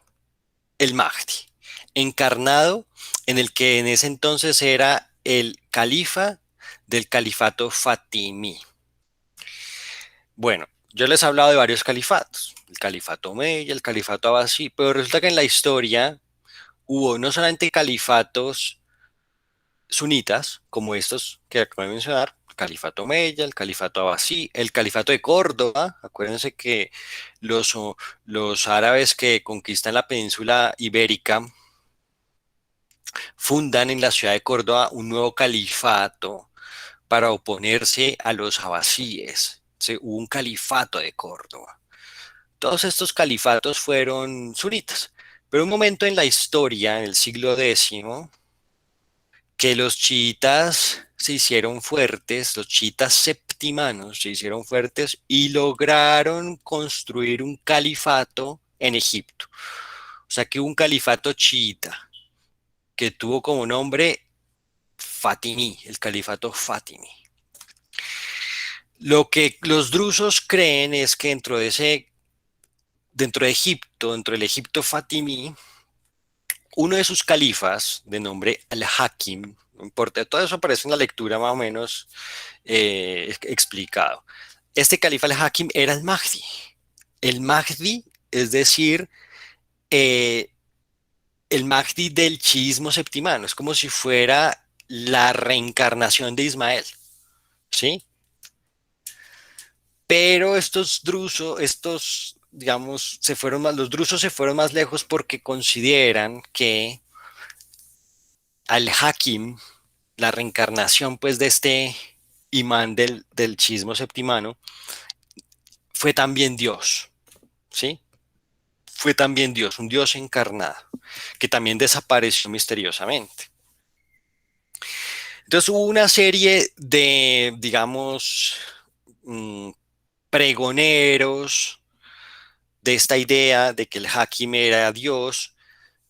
el Mahdi, encarnado en el que en ese entonces era el califa del califato fatimí. Bueno, yo les he hablado de varios califatos, el califato omeya, el califato abasí, pero resulta que en la historia hubo no solamente califatos sunitas, como estos que acabo de mencionar, el califato omeya, el califato abasí, el califato de Córdoba. Acuérdense que los árabes que conquistan la península ibérica fundan en la ciudad de Córdoba un nuevo califato para oponerse a los abasíes. Hubo un califato de Córdoba. Todos estos califatos fueron sunitas, pero un momento en la historia, en el siglo X, que los chiitas se hicieron fuertes, los chiitas septimanos se hicieron fuertes y lograron construir un califato en Egipto. O sea que hubo un califato chiita que tuvo como nombre Fatimí, el califato Fatimí. Lo que los drusos creen es que dentro de Egipto, dentro del Egipto Fatimí, uno de sus califas, de nombre Al-Hakim, no importa, todo eso aparece en la lectura más o menos explicado. Este califa Al-Hakim era el Mahdi. El Mahdi, es decir, el Mahdi del chiismo septimano. Es como si fuera la reencarnación de Ismael, ¿sí? Pero digamos, los drusos se fueron más lejos porque consideran que Al-Hakim, la reencarnación pues de este imán del chiismo septimano, fue también Dios, ¿sí? Fue también Dios, un Dios encarnado, que también desapareció misteriosamente. Entonces hubo una serie de, digamos, pregoneros de esta idea de que el Hakim era Dios,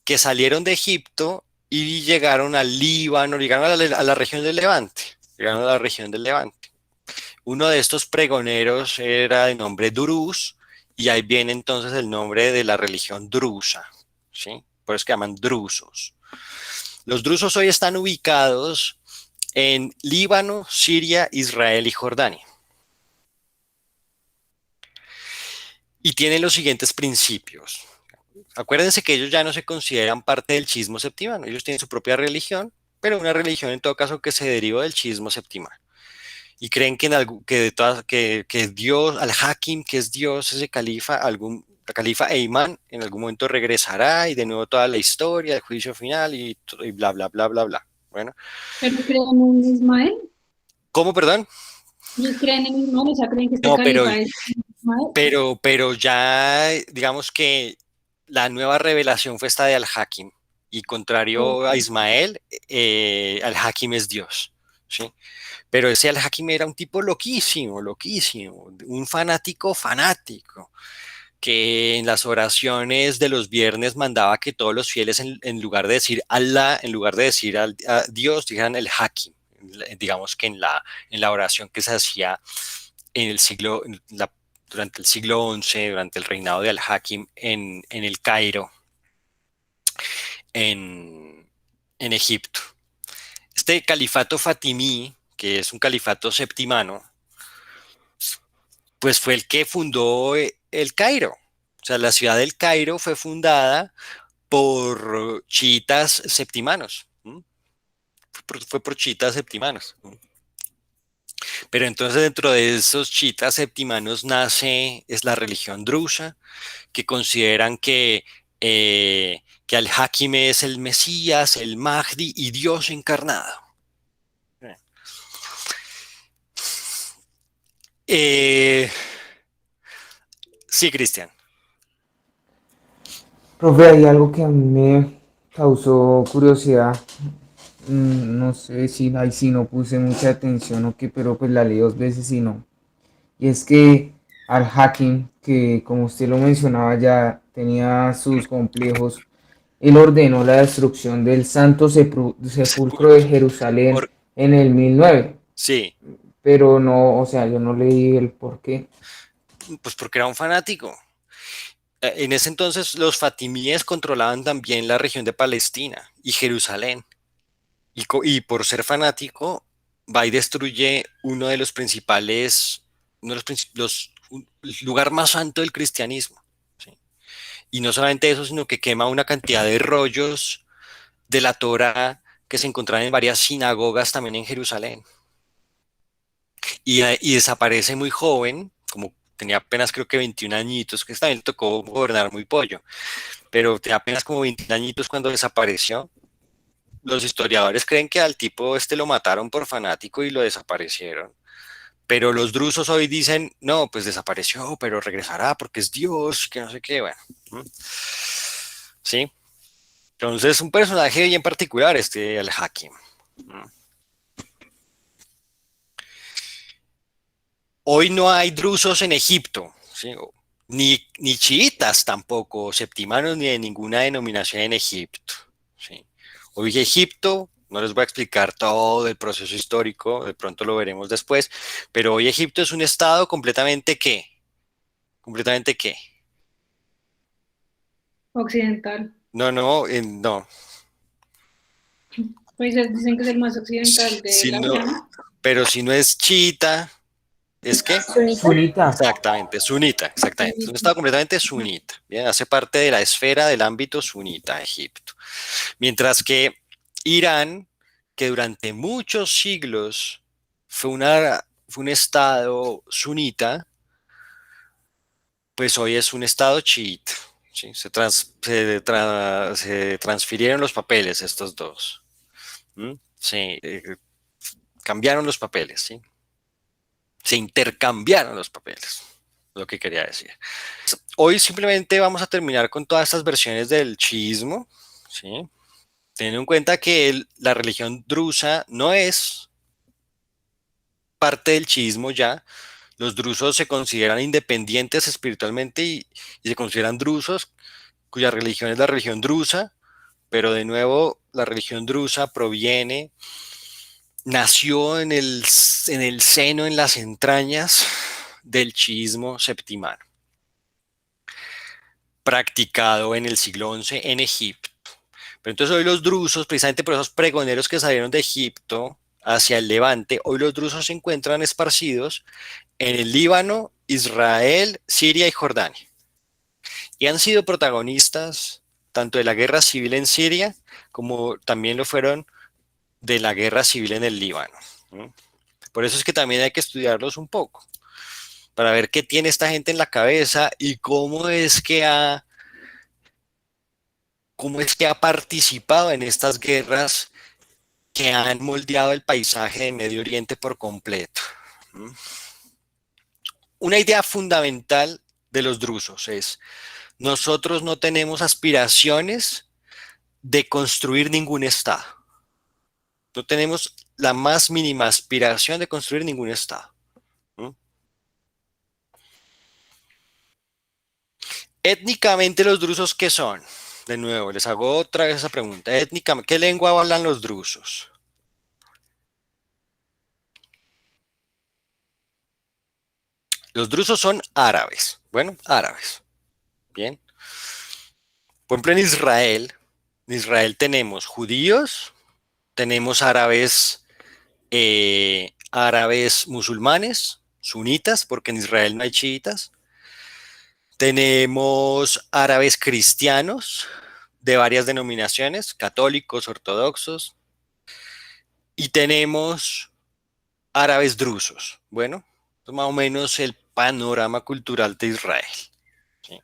que salieron de Egipto y llegaron al Líbano, llegaron a la región del Levante, llegaron a la región del Levante. Uno de estos pregoneros era de nombre Durús, y ahí viene entonces el nombre de la religión drusa, ¿sí? Por eso que llaman drusos. Los drusos hoy están ubicados en Líbano, Siria, Israel y Jordania. Y tienen los siguientes principios. Acuérdense que ellos ya no se consideran parte del chiismo septimano, ellos tienen su propia religión, pero una religión en todo caso que se deriva del chiismo septimano. Y creen que Dios, Al-Hakim, que es Dios, ese califa, califa e imán, en algún momento regresará y de nuevo toda la historia, el juicio final y bla, bla, bla, bla, bla. Bueno. ¿Pero creen en Ismael? ¿Cómo, perdón? ¿Ellos creen en Ismael? O sea, ¿creen que este No, califa es Ismael? pero ya digamos que la nueva revelación fue esta de Al-Hakim. Y contrario a Ismael, Al-Hakim es Dios, ¿sí? Pero ese Al-Hakim era un tipo loquísimo, loquísimo, un fanático, que en las oraciones de los viernes mandaba que todos los fieles, en lugar de decir Allah, en lugar de decir a Dios, dijeran el Hakim. Digamos que en la oración que se hacía durante el siglo XI, durante el reinado de Al-Hakim en el Cairo, en Egipto. Este califato fatimí, que es un califato septimano, pues fue el que fundó el Cairo. O sea, la ciudad del Cairo fue fundada por chiitas septimanos. Fue por chiitas septimanos. Pero entonces dentro de esos chiitas septimanos es la religión drusa, que consideran que Al-Hakim es el Mesías, el Mahdi y Dios encarnado. Sí, Cristian. Profe, hay algo que a mí me causó curiosidad. No sé si ahí sí no puse mucha atención o qué, pero pues la leí dos veces y no. Y es que Al-Hakim, que como usted lo mencionaba ya tenía sus complejos, él ordenó la destrucción del Santo Sepulcro de Sepulcro. Jerusalén Por, en el 1009, sí, pero no, o sea, yo no leí el por qué. pues porque era un fanático. En ese entonces los fatimíes controlaban también la región de Palestina y Jerusalén. Y por ser fanático, va y destruye uno de los principales, uno de los, el lugar más santo del cristianismo. ¿Sí? Y no solamente eso, sino que quema una cantidad de rollos de la Torá que se encontraban en varias sinagogas también en Jerusalén. Y desaparece muy joven, como tenía apenas creo que 21 añitos, que también le tocó gobernar muy pollo, pero tenía apenas como 21 añitos cuando desapareció. Los historiadores creen que al tipo este lo mataron por fanático y lo desaparecieron. Pero los drusos hoy dicen, no, pues desapareció, pero regresará porque es Dios, que no sé qué, bueno. Sí. Entonces, un personaje bien particular, este Al-Hakim. Hoy no hay drusos en Egipto, ¿sí? Ni chiitas tampoco, septimanos, ni de ninguna denominación en Egipto. ¿Sí? Hoy Egipto, no les voy a explicar todo el proceso histórico, de pronto lo veremos después, pero hoy Egipto es un estado completamente ¿qué? Completamente ¿qué? Occidental. No, no, no. Pues dicen que es el más occidental de Si la no, zona. pero si no es chiita, ¿es qué? Sunita. Sunita, Exactamente, sunita, exactamente. Es un estado completamente sunita. Bien, hace parte de la esfera del ámbito sunita, Egipto. Mientras que Irán, que durante muchos siglos fue un estado sunita, pues hoy es un estado chiita. ¿Sí? Se transfirieron los papeles estos dos. ¿Mm? Sí, cambiaron los papeles, ¿sí? Se intercambiaron los papeles, lo que quería decir. Hoy simplemente vamos a terminar con todas estas versiones del chiismo, ¿sí? Teniendo en cuenta que la religión drusa no es parte del chiismo ya. Los drusos se consideran independientes espiritualmente y se consideran drusos, cuya religión es la religión drusa, pero de nuevo la religión drusa nació en el seno, en las entrañas del chiismo septimano, practicado en el siglo XI en Egipto. Pero entonces hoy los drusos, precisamente por esos pregoneros que salieron de Egipto hacia el Levante, hoy los drusos se encuentran esparcidos en el Líbano, Israel, Siria y Jordania. Y han sido protagonistas tanto de la guerra civil en Siria como también lo fueron de la guerra civil en el Líbano. Por eso es que también hay que estudiarlos un poco, para ver qué tiene esta gente en la cabeza y cómo es que ha participado en estas guerras que han moldeado el paisaje de Medio Oriente por completo. Una idea fundamental de los drusos es, nosotros no tenemos aspiraciones de construir ningún Estado. No tenemos la más mínima aspiración de construir ningún Estado. Étnicamente los drusos, ¿qué son? De nuevo, les hago otra vez esa pregunta. Étnicamente, ¿qué lengua hablan los drusos? Los drusos son árabes. Bueno, árabes. Bien. Por ejemplo, en Israel tenemos judíos, tenemos árabes musulmanes, sunitas, porque en Israel no hay chiitas. Tenemos árabes cristianos de varias denominaciones, católicos, ortodoxos, y tenemos árabes drusos. Bueno, es más o menos el panorama cultural de Israel. ¿Sí?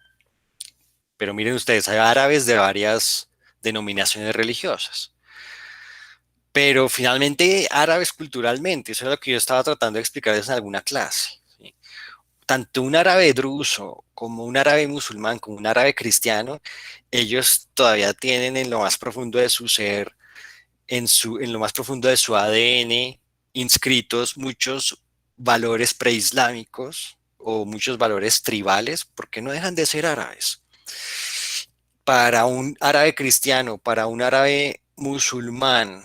Pero miren ustedes, hay árabes de varias denominaciones religiosas. Pero finalmente árabes culturalmente, eso es lo que yo estaba tratando de explicarles en alguna clase. ¿Sí? tanto un árabe druso como un árabe musulmán, como un árabe cristiano, ellos todavía tienen en lo más profundo de su ser, en lo más profundo de su ADN, inscritos muchos valores preislámicos o muchos valores tribales, porque no dejan de ser árabes. Para un árabe cristiano, para un árabe musulmán,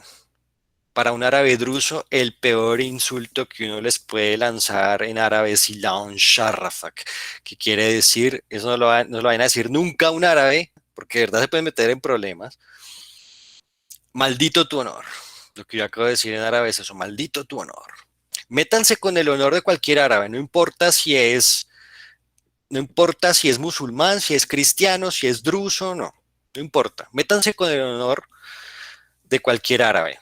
para un árabe druso, el peor insulto que uno les puede lanzar en árabe es Silaun Sharrafak, que quiere decir, eso no lo van a decir nunca a un árabe, porque de verdad se pueden meter en problemas. Maldito tu honor. Lo que yo acabo de decir en árabe es eso, maldito tu honor. Métanse con el honor de cualquier árabe, no importa si es musulmán, si es cristiano, si es druso, no importa. Métanse con el honor de cualquier árabe.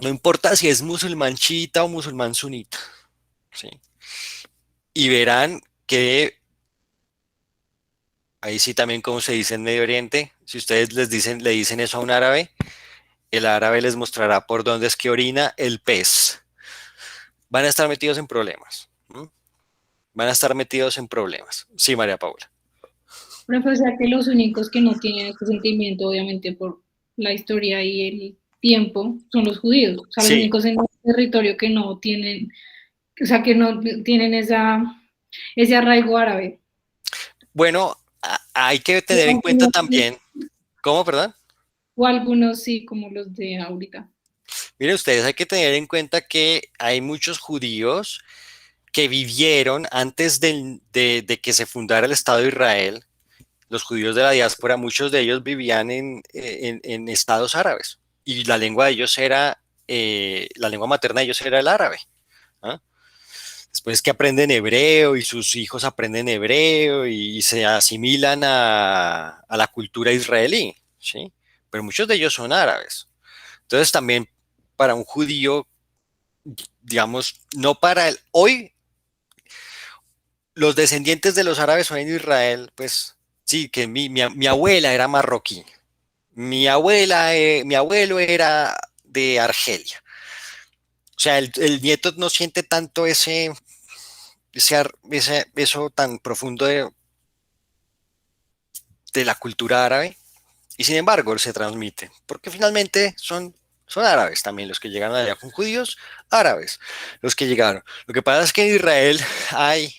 No importa si es musulmán chiita o musulmán sunita, ¿sí? Y verán que, ahí sí también como se dice en Medio Oriente, si ustedes le dicen eso a un árabe, el árabe les mostrará por dónde es que orina el pez. Van a estar metidos en problemas. ¿M? Van a estar metidos en problemas. Sí, María Paula. Profe, o sea que los únicos que no tienen este sentimiento, obviamente por la historia y el tiempo, son los judíos. O sea, los Sí, únicos en el territorio que no tienen, o sea, que no tienen ese arraigo árabe. bueno, hay que tener en cuenta también, ¿cómo, perdón? O algunos sí, como los de ahorita. Miren ustedes, hay que tener en cuenta que hay muchos judíos que vivieron antes de que se fundara el Estado de Israel. Los judíos de la diáspora, muchos de ellos vivían en estados árabes y la lengua de ellos era, la lengua materna de ellos era el árabe. ¿Ah? Después que aprenden hebreo y sus hijos aprenden hebreo y se asimilan a la cultura israelí, ¿sí? Pero muchos de ellos son árabes. Entonces también para un judío, digamos, no para el... Hoy los descendientes de los árabes son en Israel, pues sí, que mi abuela era marroquí, mi abuelo era de Argelia. O sea, el nieto no siente tanto eso tan profundo de la cultura árabe y sin embargo se transmite, porque finalmente son árabes también los que llegaron allá con judíos árabes, los que llegaron. Lo que pasa es que en Israel hay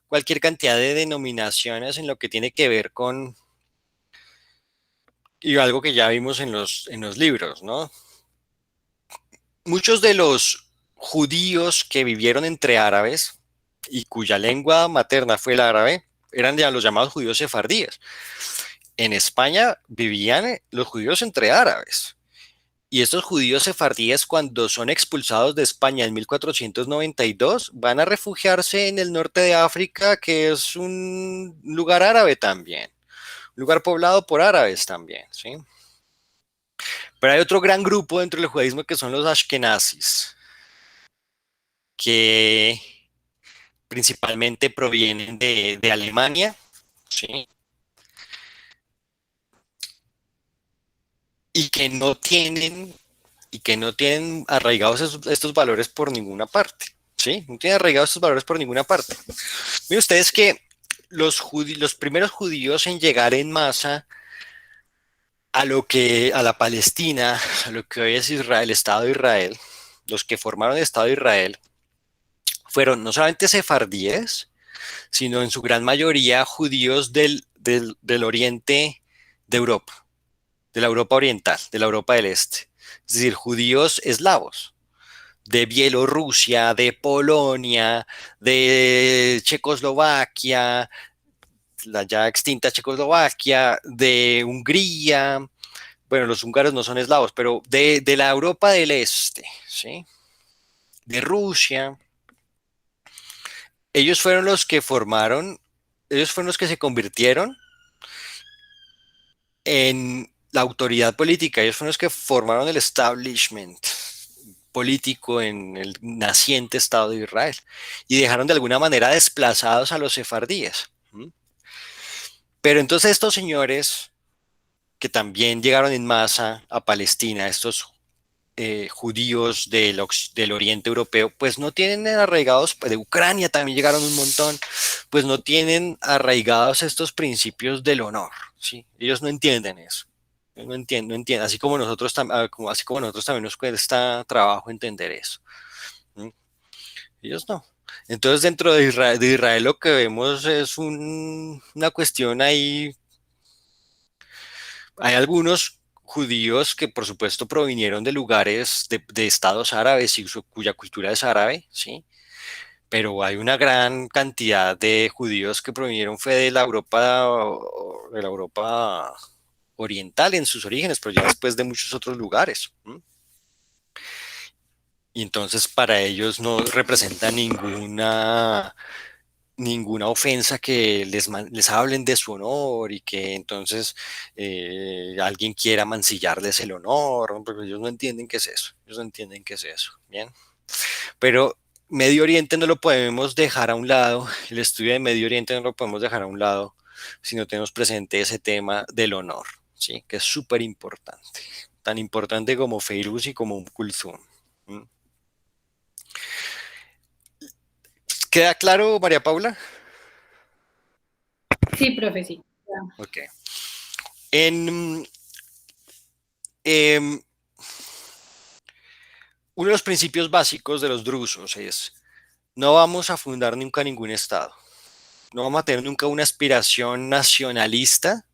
cualquier cantidad de denominaciones en lo que tiene que ver con, y algo que ya vimos en los libros, ¿no? Muchos de los judíos que vivieron entre árabes y cuya lengua materna fue el árabe, eran ya los llamados judíos sefardíes. En España vivían los judíos entre árabes. Y estos judíos sefardíes, cuando son expulsados de España en 1492, van a refugiarse en el norte de África, que es un lugar árabe también, un lugar poblado por árabes también, ¿sí? Pero hay otro gran grupo dentro del judaísmo que son los ashkenazis, que principalmente provienen de Alemania, ¿sí? Y que no tienen, y que no tienen arraigados estos valores por ninguna parte, ¿sí? No tienen arraigados estos valores por ninguna parte. Miren ustedes que los primeros judíos en llegar en masa a la Palestina, a lo que hoy es Israel, el Estado de Israel, los que formaron el Estado de Israel, fueron no solamente sefardíes, sino en su gran mayoría judíos del oriente de Europa, de la Europa oriental, de la Europa del Este. Es decir, judíos eslavos, de Bielorrusia, de Polonia, de Checoslovaquia, la ya extinta Checoslovaquia, de Hungría. Bueno, los húngaros no son eslavos, pero de la Europa del Este, ¿sí? De Rusia. Ellos fueron los que formaron, ellos fueron los que se convirtieron en la autoridad política, ellos fueron los que formaron el establishment político en el naciente Estado de Israel y dejaron de alguna manera desplazados a los sefardíes. Pero entonces estos señores que también llegaron en masa a Palestina, estos judíos del Oriente Europeo, pues no tienen arraigados, pues de Ucrania también llegaron un montón, pues no tienen arraigados estos principios del honor, ¿sí? Ellos no entienden eso. No entienden, no entienden, así como nosotros, así como nosotros también nos cuesta trabajo entender eso. ¿Sí? Ellos no. Entonces, dentro de Israel lo que vemos es una cuestión ahí. Hay algunos judíos que, por supuesto, provinieron de lugares de estados árabes y cuya cultura es árabe, ¿sí? Pero hay una gran cantidad de judíos que provinieron fue de la Europa oriental en sus orígenes, pero ya después de muchos otros lugares. ¿Sí? Y entonces para ellos no representa ninguna ofensa que les hablen de su honor y que entonces alguien quiera mancillarles el honor, porque ellos no entienden qué es eso, ellos no entienden qué es eso, ¿bien? Pero Medio Oriente no lo podemos dejar a un lado, el estudio de Medio Oriente no lo podemos dejar a un lado si no tenemos presente ese tema del honor, ¿sí? Que es súper importante, tan importante como Feiruz y como Kulthum. ¿Queda claro, María Paula? Sí, profe, sí. Ok. En, eh, uno de los principios básicos de los drusos es, no vamos a fundar nunca ningún estado, no vamos a tener nunca una aspiración nacionalista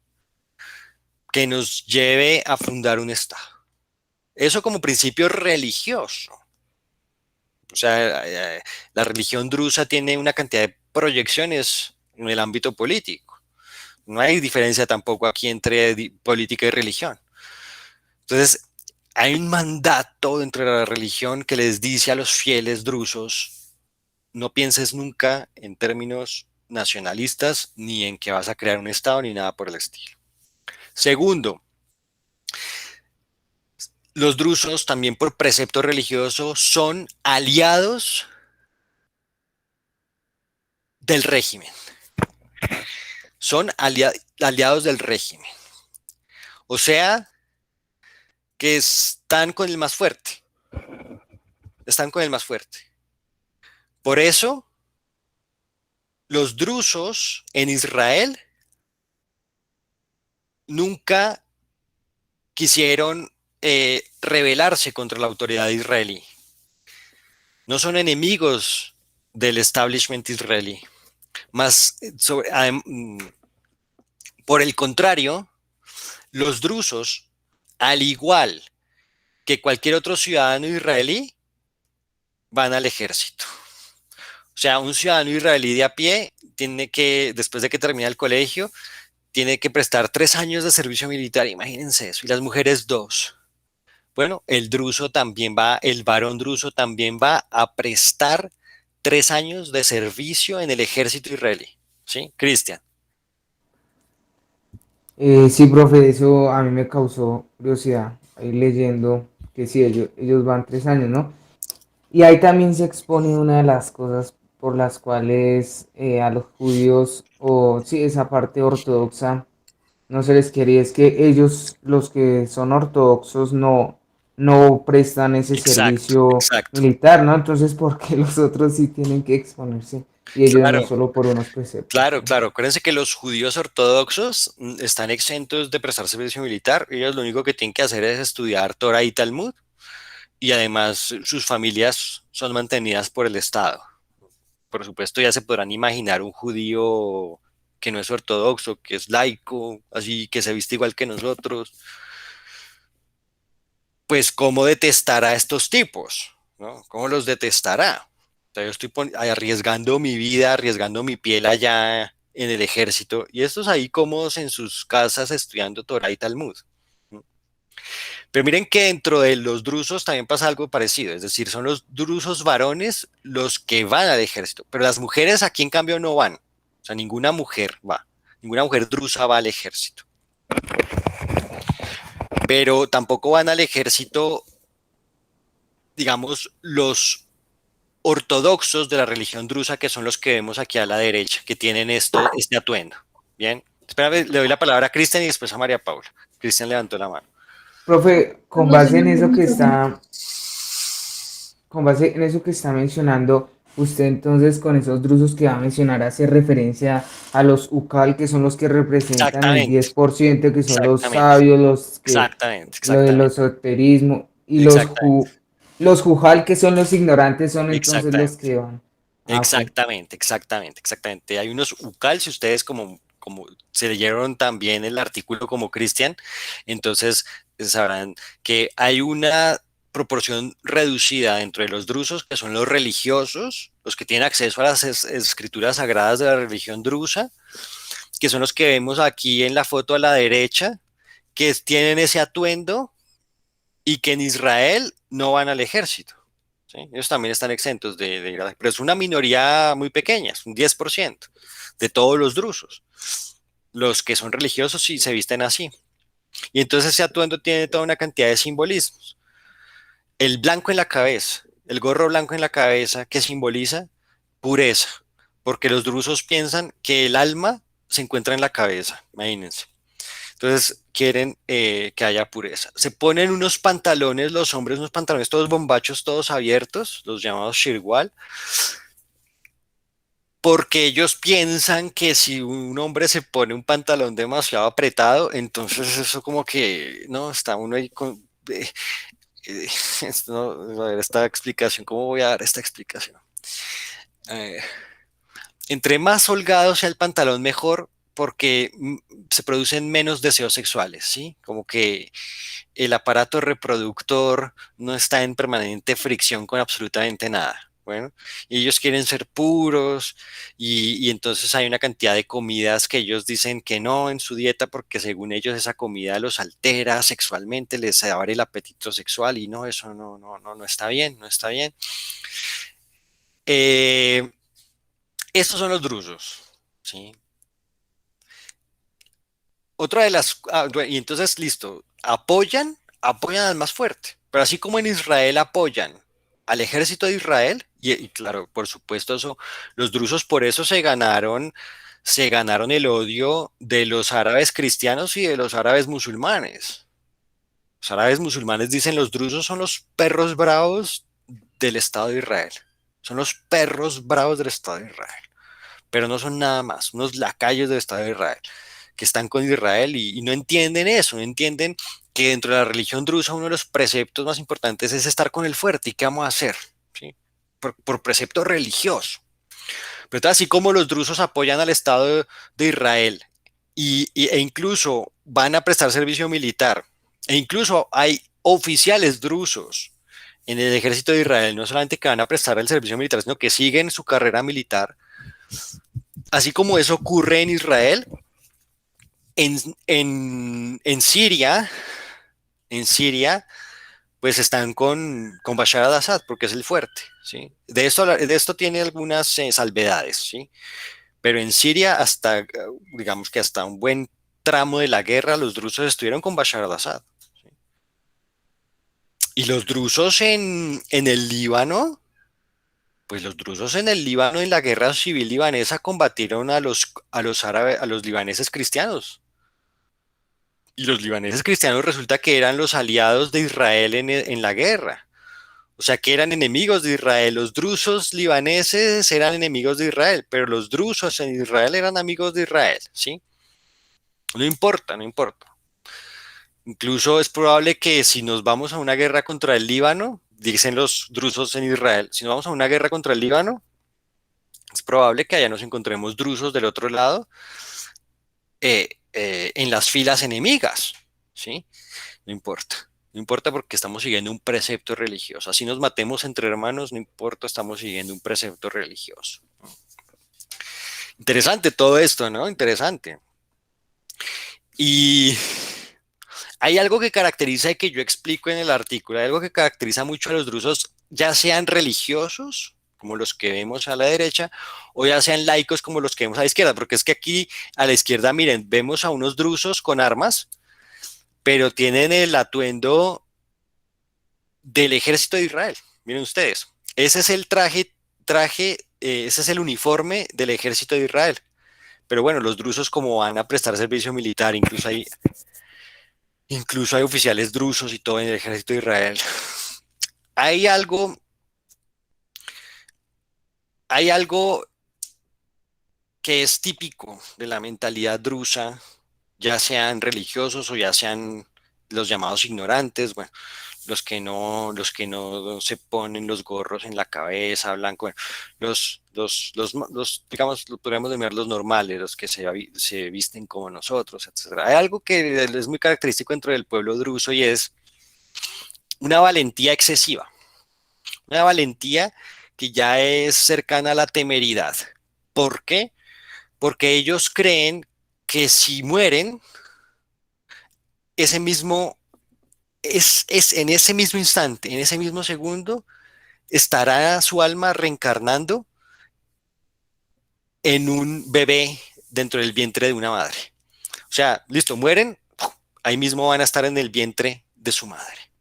que nos lleve a fundar un estado. Eso como principio religioso. O sea, la religión drusa tiene una cantidad de proyecciones en el ámbito político. No hay diferencia tampoco aquí entre política y religión. Entonces, hay un mandato dentro de la religión que les dice a los fieles drusos, no pienses nunca en términos nacionalistas, ni en que vas a crear un Estado, ni nada por el estilo. Segundo, los drusos también por precepto religioso son aliados del régimen. Son aliados del régimen. O sea, que están con el más fuerte. Están con el más fuerte. Por eso, los drusos en Israel nunca quisieron rebelarse contra la autoridad israelí. No son enemigos del establishment israelí. Más, por el contrario, los drusos, al igual que cualquier otro ciudadano israelí, van al ejército. O sea, un ciudadano israelí de a pie tiene que, después de que termina el colegio, tiene que prestar 3 años de servicio militar, imagínense eso, y las mujeres 2. Bueno, el varón druso también va a prestar 3 años de servicio en el ejército israelí. ¿Sí, Cristian? Sí, profe, eso a mí me causó curiosidad, ahí leyendo que sí, ellos van 3 años, ¿no? Y ahí también se expone una de las cosas por las cuales a los judíos, o sí, esa parte ortodoxa, no se les quiere, y es que ellos, los que son ortodoxos, no prestan ese Exacto, servicio exacto. militar, ¿no? Entonces, ¿por qué los otros sí tienen que exponerse y ellos no Claro, solo por unos preceptos? claro, claro. Acuérdense que los judíos ortodoxos están exentos de prestar servicio militar. Ellos lo único que tienen que hacer es estudiar Torah y Talmud y además sus familias son mantenidas por el Estado. Por supuesto, ya se podrán imaginar un judío que no es ortodoxo, que es laico, así que se viste igual que nosotros, pues cómo detestará a estos tipos, ¿no? ¿Cómo los detestará? O sea, yo estoy arriesgando mi vida, arriesgando mi piel allá en el ejército, y estos ahí cómodos en sus casas estudiando Torah y Talmud. ¿No? Pero miren que dentro de los drusos también pasa algo parecido, es decir, son los drusos varones los que van al ejército, pero las mujeres aquí en cambio no van, o sea, ninguna mujer va, ninguna mujer drusa va al ejército, pero tampoco van al ejército, digamos, los ortodoxos de la religión drusa, que son los que vemos aquí a la derecha, que tienen este atuendo. Bien, espérame, le doy la palabra a Cristian y después a María Paula. Cristian levantó la mano. Profe, con Los base en señores eso que micrófonos. está, con base en eso que está mencionando, usted entonces con esos drusos que va a mencionar hace referencia a los UCAL, que son los que representan el Exactamente, 10%, que son los exactamente, sabios, los que, exactamente, lo del exactamente, esoterismo, y exactamente, los Jujal, que son los ignorantes, son entonces los exactamente. que van. Ah, ok. Exactamente, exactamente, exactamente. Hay unos UCAL, si ustedes como se leyeron también el artículo como Cristian, entonces sabrán que hay una proporción reducida dentro de los drusos, que son los religiosos, los que tienen acceso a las escrituras sagradas de la religión drusa, que son los que vemos aquí en la foto a la derecha, que tienen ese atuendo y que en Israel no van al ejército. ¿Sí? Ellos también están exentos de ir pero es una minoría muy pequeña, es un 10% de todos los drusos. Los que son religiosos sí se visten así. Y entonces ese atuendo tiene toda una cantidad de simbolismos. El blanco en la cabeza, el gorro blanco en la cabeza, que simboliza pureza, porque los drusos piensan que el alma se encuentra en la cabeza, imagínense. Entonces quieren que haya pureza. Se ponen unos pantalones, los hombres, unos pantalones todos bombachos, todos abiertos, los llamados shirwal, porque ellos piensan que si un hombre se pone un pantalón demasiado apretado, entonces eso como que, no, está uno ahí con... eh, no, a ver, esta explicación, ¿cómo voy a dar esta explicación? Eh, Entre más holgado sea el pantalón, mejor, porque se producen menos deseos sexuales, ¿sí? Como que el aparato reproductor no está en permanente fricción con absolutamente nada. Bueno, y ellos quieren ser puros y entonces hay una cantidad de comidas que ellos dicen que no en su dieta porque según ellos esa comida los altera sexualmente, les abre el apetito sexual y no, eso no está bien, no está bien. Eh, Estos son los drusos, ¿sí? Otra de las, y entonces listo, apoyan al más fuerte, pero así como en Israel apoyan al ejército de Israel, y claro, por supuesto eso, los drusos por eso se ganaron el odio de los árabes cristianos y de los árabes musulmanes. Los árabes musulmanes dicen los drusos son los perros bravos del Estado de Israel, son los perros bravos del Estado de Israel, pero no son nada más, unos lacayos del Estado de Israel que están con Israel y no entienden eso, no entienden que dentro de la religión drusa uno de los preceptos más importantes es estar con el fuerte. ¿Y qué vamos a hacer? ¿Sí? Por precepto religioso. Pero entonces, así como los drusos apoyan al Estado de Israel e incluso van a prestar servicio militar, e incluso hay oficiales drusos en el ejército de Israel, no solamente que van a prestar el servicio militar, sino que siguen su carrera militar. Así como eso ocurre en Israel, en, en Siria, en Siria, pues están con Bashar al-Assad porque es el fuerte, ¿sí? De esto tiene algunas salvedades, ¿sí? Pero en Siria hasta, digamos que hasta un buen tramo de la guerra, los drusos estuvieron con Bashar al-Assad. ¿Sí? Y los drusos en el Líbano, pues los drusos en el Líbano, en la guerra civil libanesa, combatieron a los árabes, a los libaneses cristianos. Y los libaneses cristianos resulta que eran los aliados de Israel en la guerra. O sea que eran enemigos de Israel. Los drusos libaneses eran enemigos de Israel, pero los drusos en Israel eran amigos de Israel, ¿sí? No importa, no importa. Incluso es probable que si nos vamos a una guerra contra el Líbano, dicen los drusos en Israel, si nos vamos a una guerra contra el Líbano, es probable que allá nos encontremos drusos del otro lado en las filas enemigas, ¿sí? No importa. No importa porque estamos siguiendo un precepto religioso. Así nos matemos entre hermanos, no importa, estamos siguiendo un precepto religioso. Interesante todo esto, ¿no? Interesante. Y hay algo que caracteriza y que yo explico en el artículo, hay algo que caracteriza mucho a los drusos, ya sean religiosos, como los que vemos a la derecha, o ya sean laicos como los que vemos a la izquierda, porque es que aquí a la izquierda, miren, vemos a unos drusos con armas, pero tienen el atuendo del ejército de Israel. Miren ustedes, ese es el ese es el uniforme del ejército de Israel. Pero bueno, los drusos como van a prestar servicio militar, incluso ahí Incluso hay oficiales drusos y todo en el ejército de Israel. Hay algo, hay algo que es típico de la mentalidad drusa, ya sean religiosos o ya sean los llamados ignorantes, bueno, los que no se ponen los gorros en la cabeza, blanco, bueno, digamos, lo podríamos llamar los normales, los que se visten como nosotros, etcétera. Hay algo que es muy característico dentro del pueblo druso y es una valentía excesiva, una valentía que ya es cercana a la temeridad. ¿Por qué? Porque ellos creen que si mueren, ese mismo, es en ese mismo instante, en ese mismo segundo, estará su alma reencarnando en un bebé dentro del vientre de una madre. O sea, listo, mueren, ahí mismo van a estar en el vientre de su madre.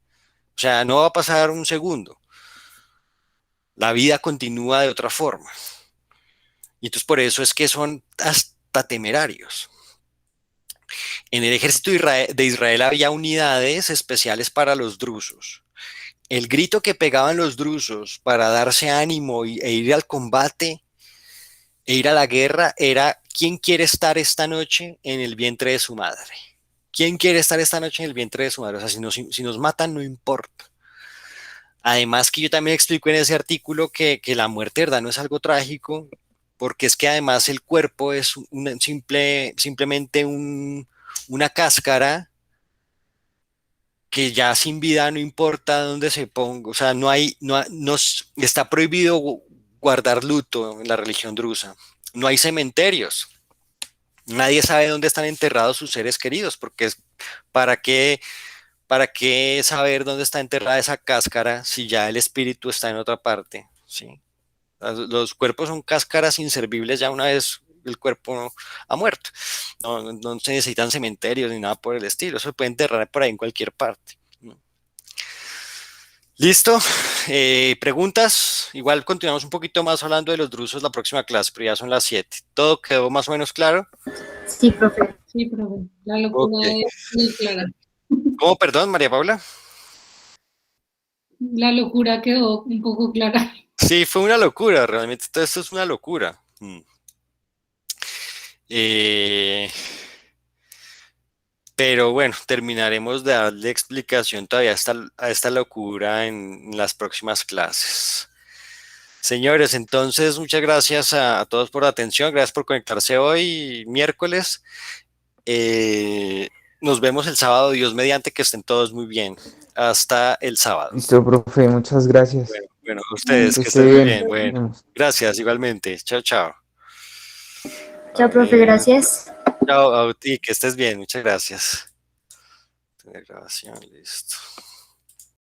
O sea, no va a pasar un segundo. La vida continúa de otra forma. Y entonces por eso es que son hasta temerarios. En el ejército de Israel había unidades especiales para los drusos. El grito que pegaban los drusos para darse ánimo e ir al combate e ir a la guerra era: ¿quién quiere estar esta noche en el vientre de su madre? ¿Quién quiere estar esta noche en el vientre de su madre? O sea, si nos matan, no importa. Además que yo también explico en ese artículo que la muerte, ¿verdad?, no es algo trágico, porque es que además el cuerpo es simplemente una cáscara que ya sin vida no importa dónde se ponga, o sea, está prohibido guardar luto en la religión drusa. No hay cementerios. Nadie sabe dónde están enterrados sus seres queridos, porque ¿para qué, para qué saber dónde está enterrada esa cáscara si ya el espíritu está en otra parte? ¿Sí? Los cuerpos son cáscaras inservibles ya una vez el cuerpo ha muerto. No se necesitan cementerios ni nada por el estilo. Eso se puede enterrar por ahí en cualquier parte. ¿Listo? ¿Preguntas? Igual continuamos un poquito más hablando de los drusos la próxima clase, pero ya son las 7. ¿Todo quedó más o menos claro? Sí, profe. Sí, profe. La locura Ok. es muy clara. ¿Cómo, perdón, María Paula? La locura quedó un poco clara. Sí, fue una locura, realmente todo esto es una locura. Pero bueno, terminaremos de darle explicación todavía a esta locura en las próximas clases. Señores, entonces muchas gracias a todos por la atención, gracias por conectarse hoy, miércoles. Nos vemos el sábado, Dios mediante, que estén todos muy bien. Hasta el sábado. Listo, profe, muchas gracias. Bueno, ustedes Que que esté estén muy bien. bien. Bueno, gracias igualmente. Chao, chao. Chao, profe, gracias. Chao, a ti, que estés bien. Muchas gracias. Tener grabación, listo.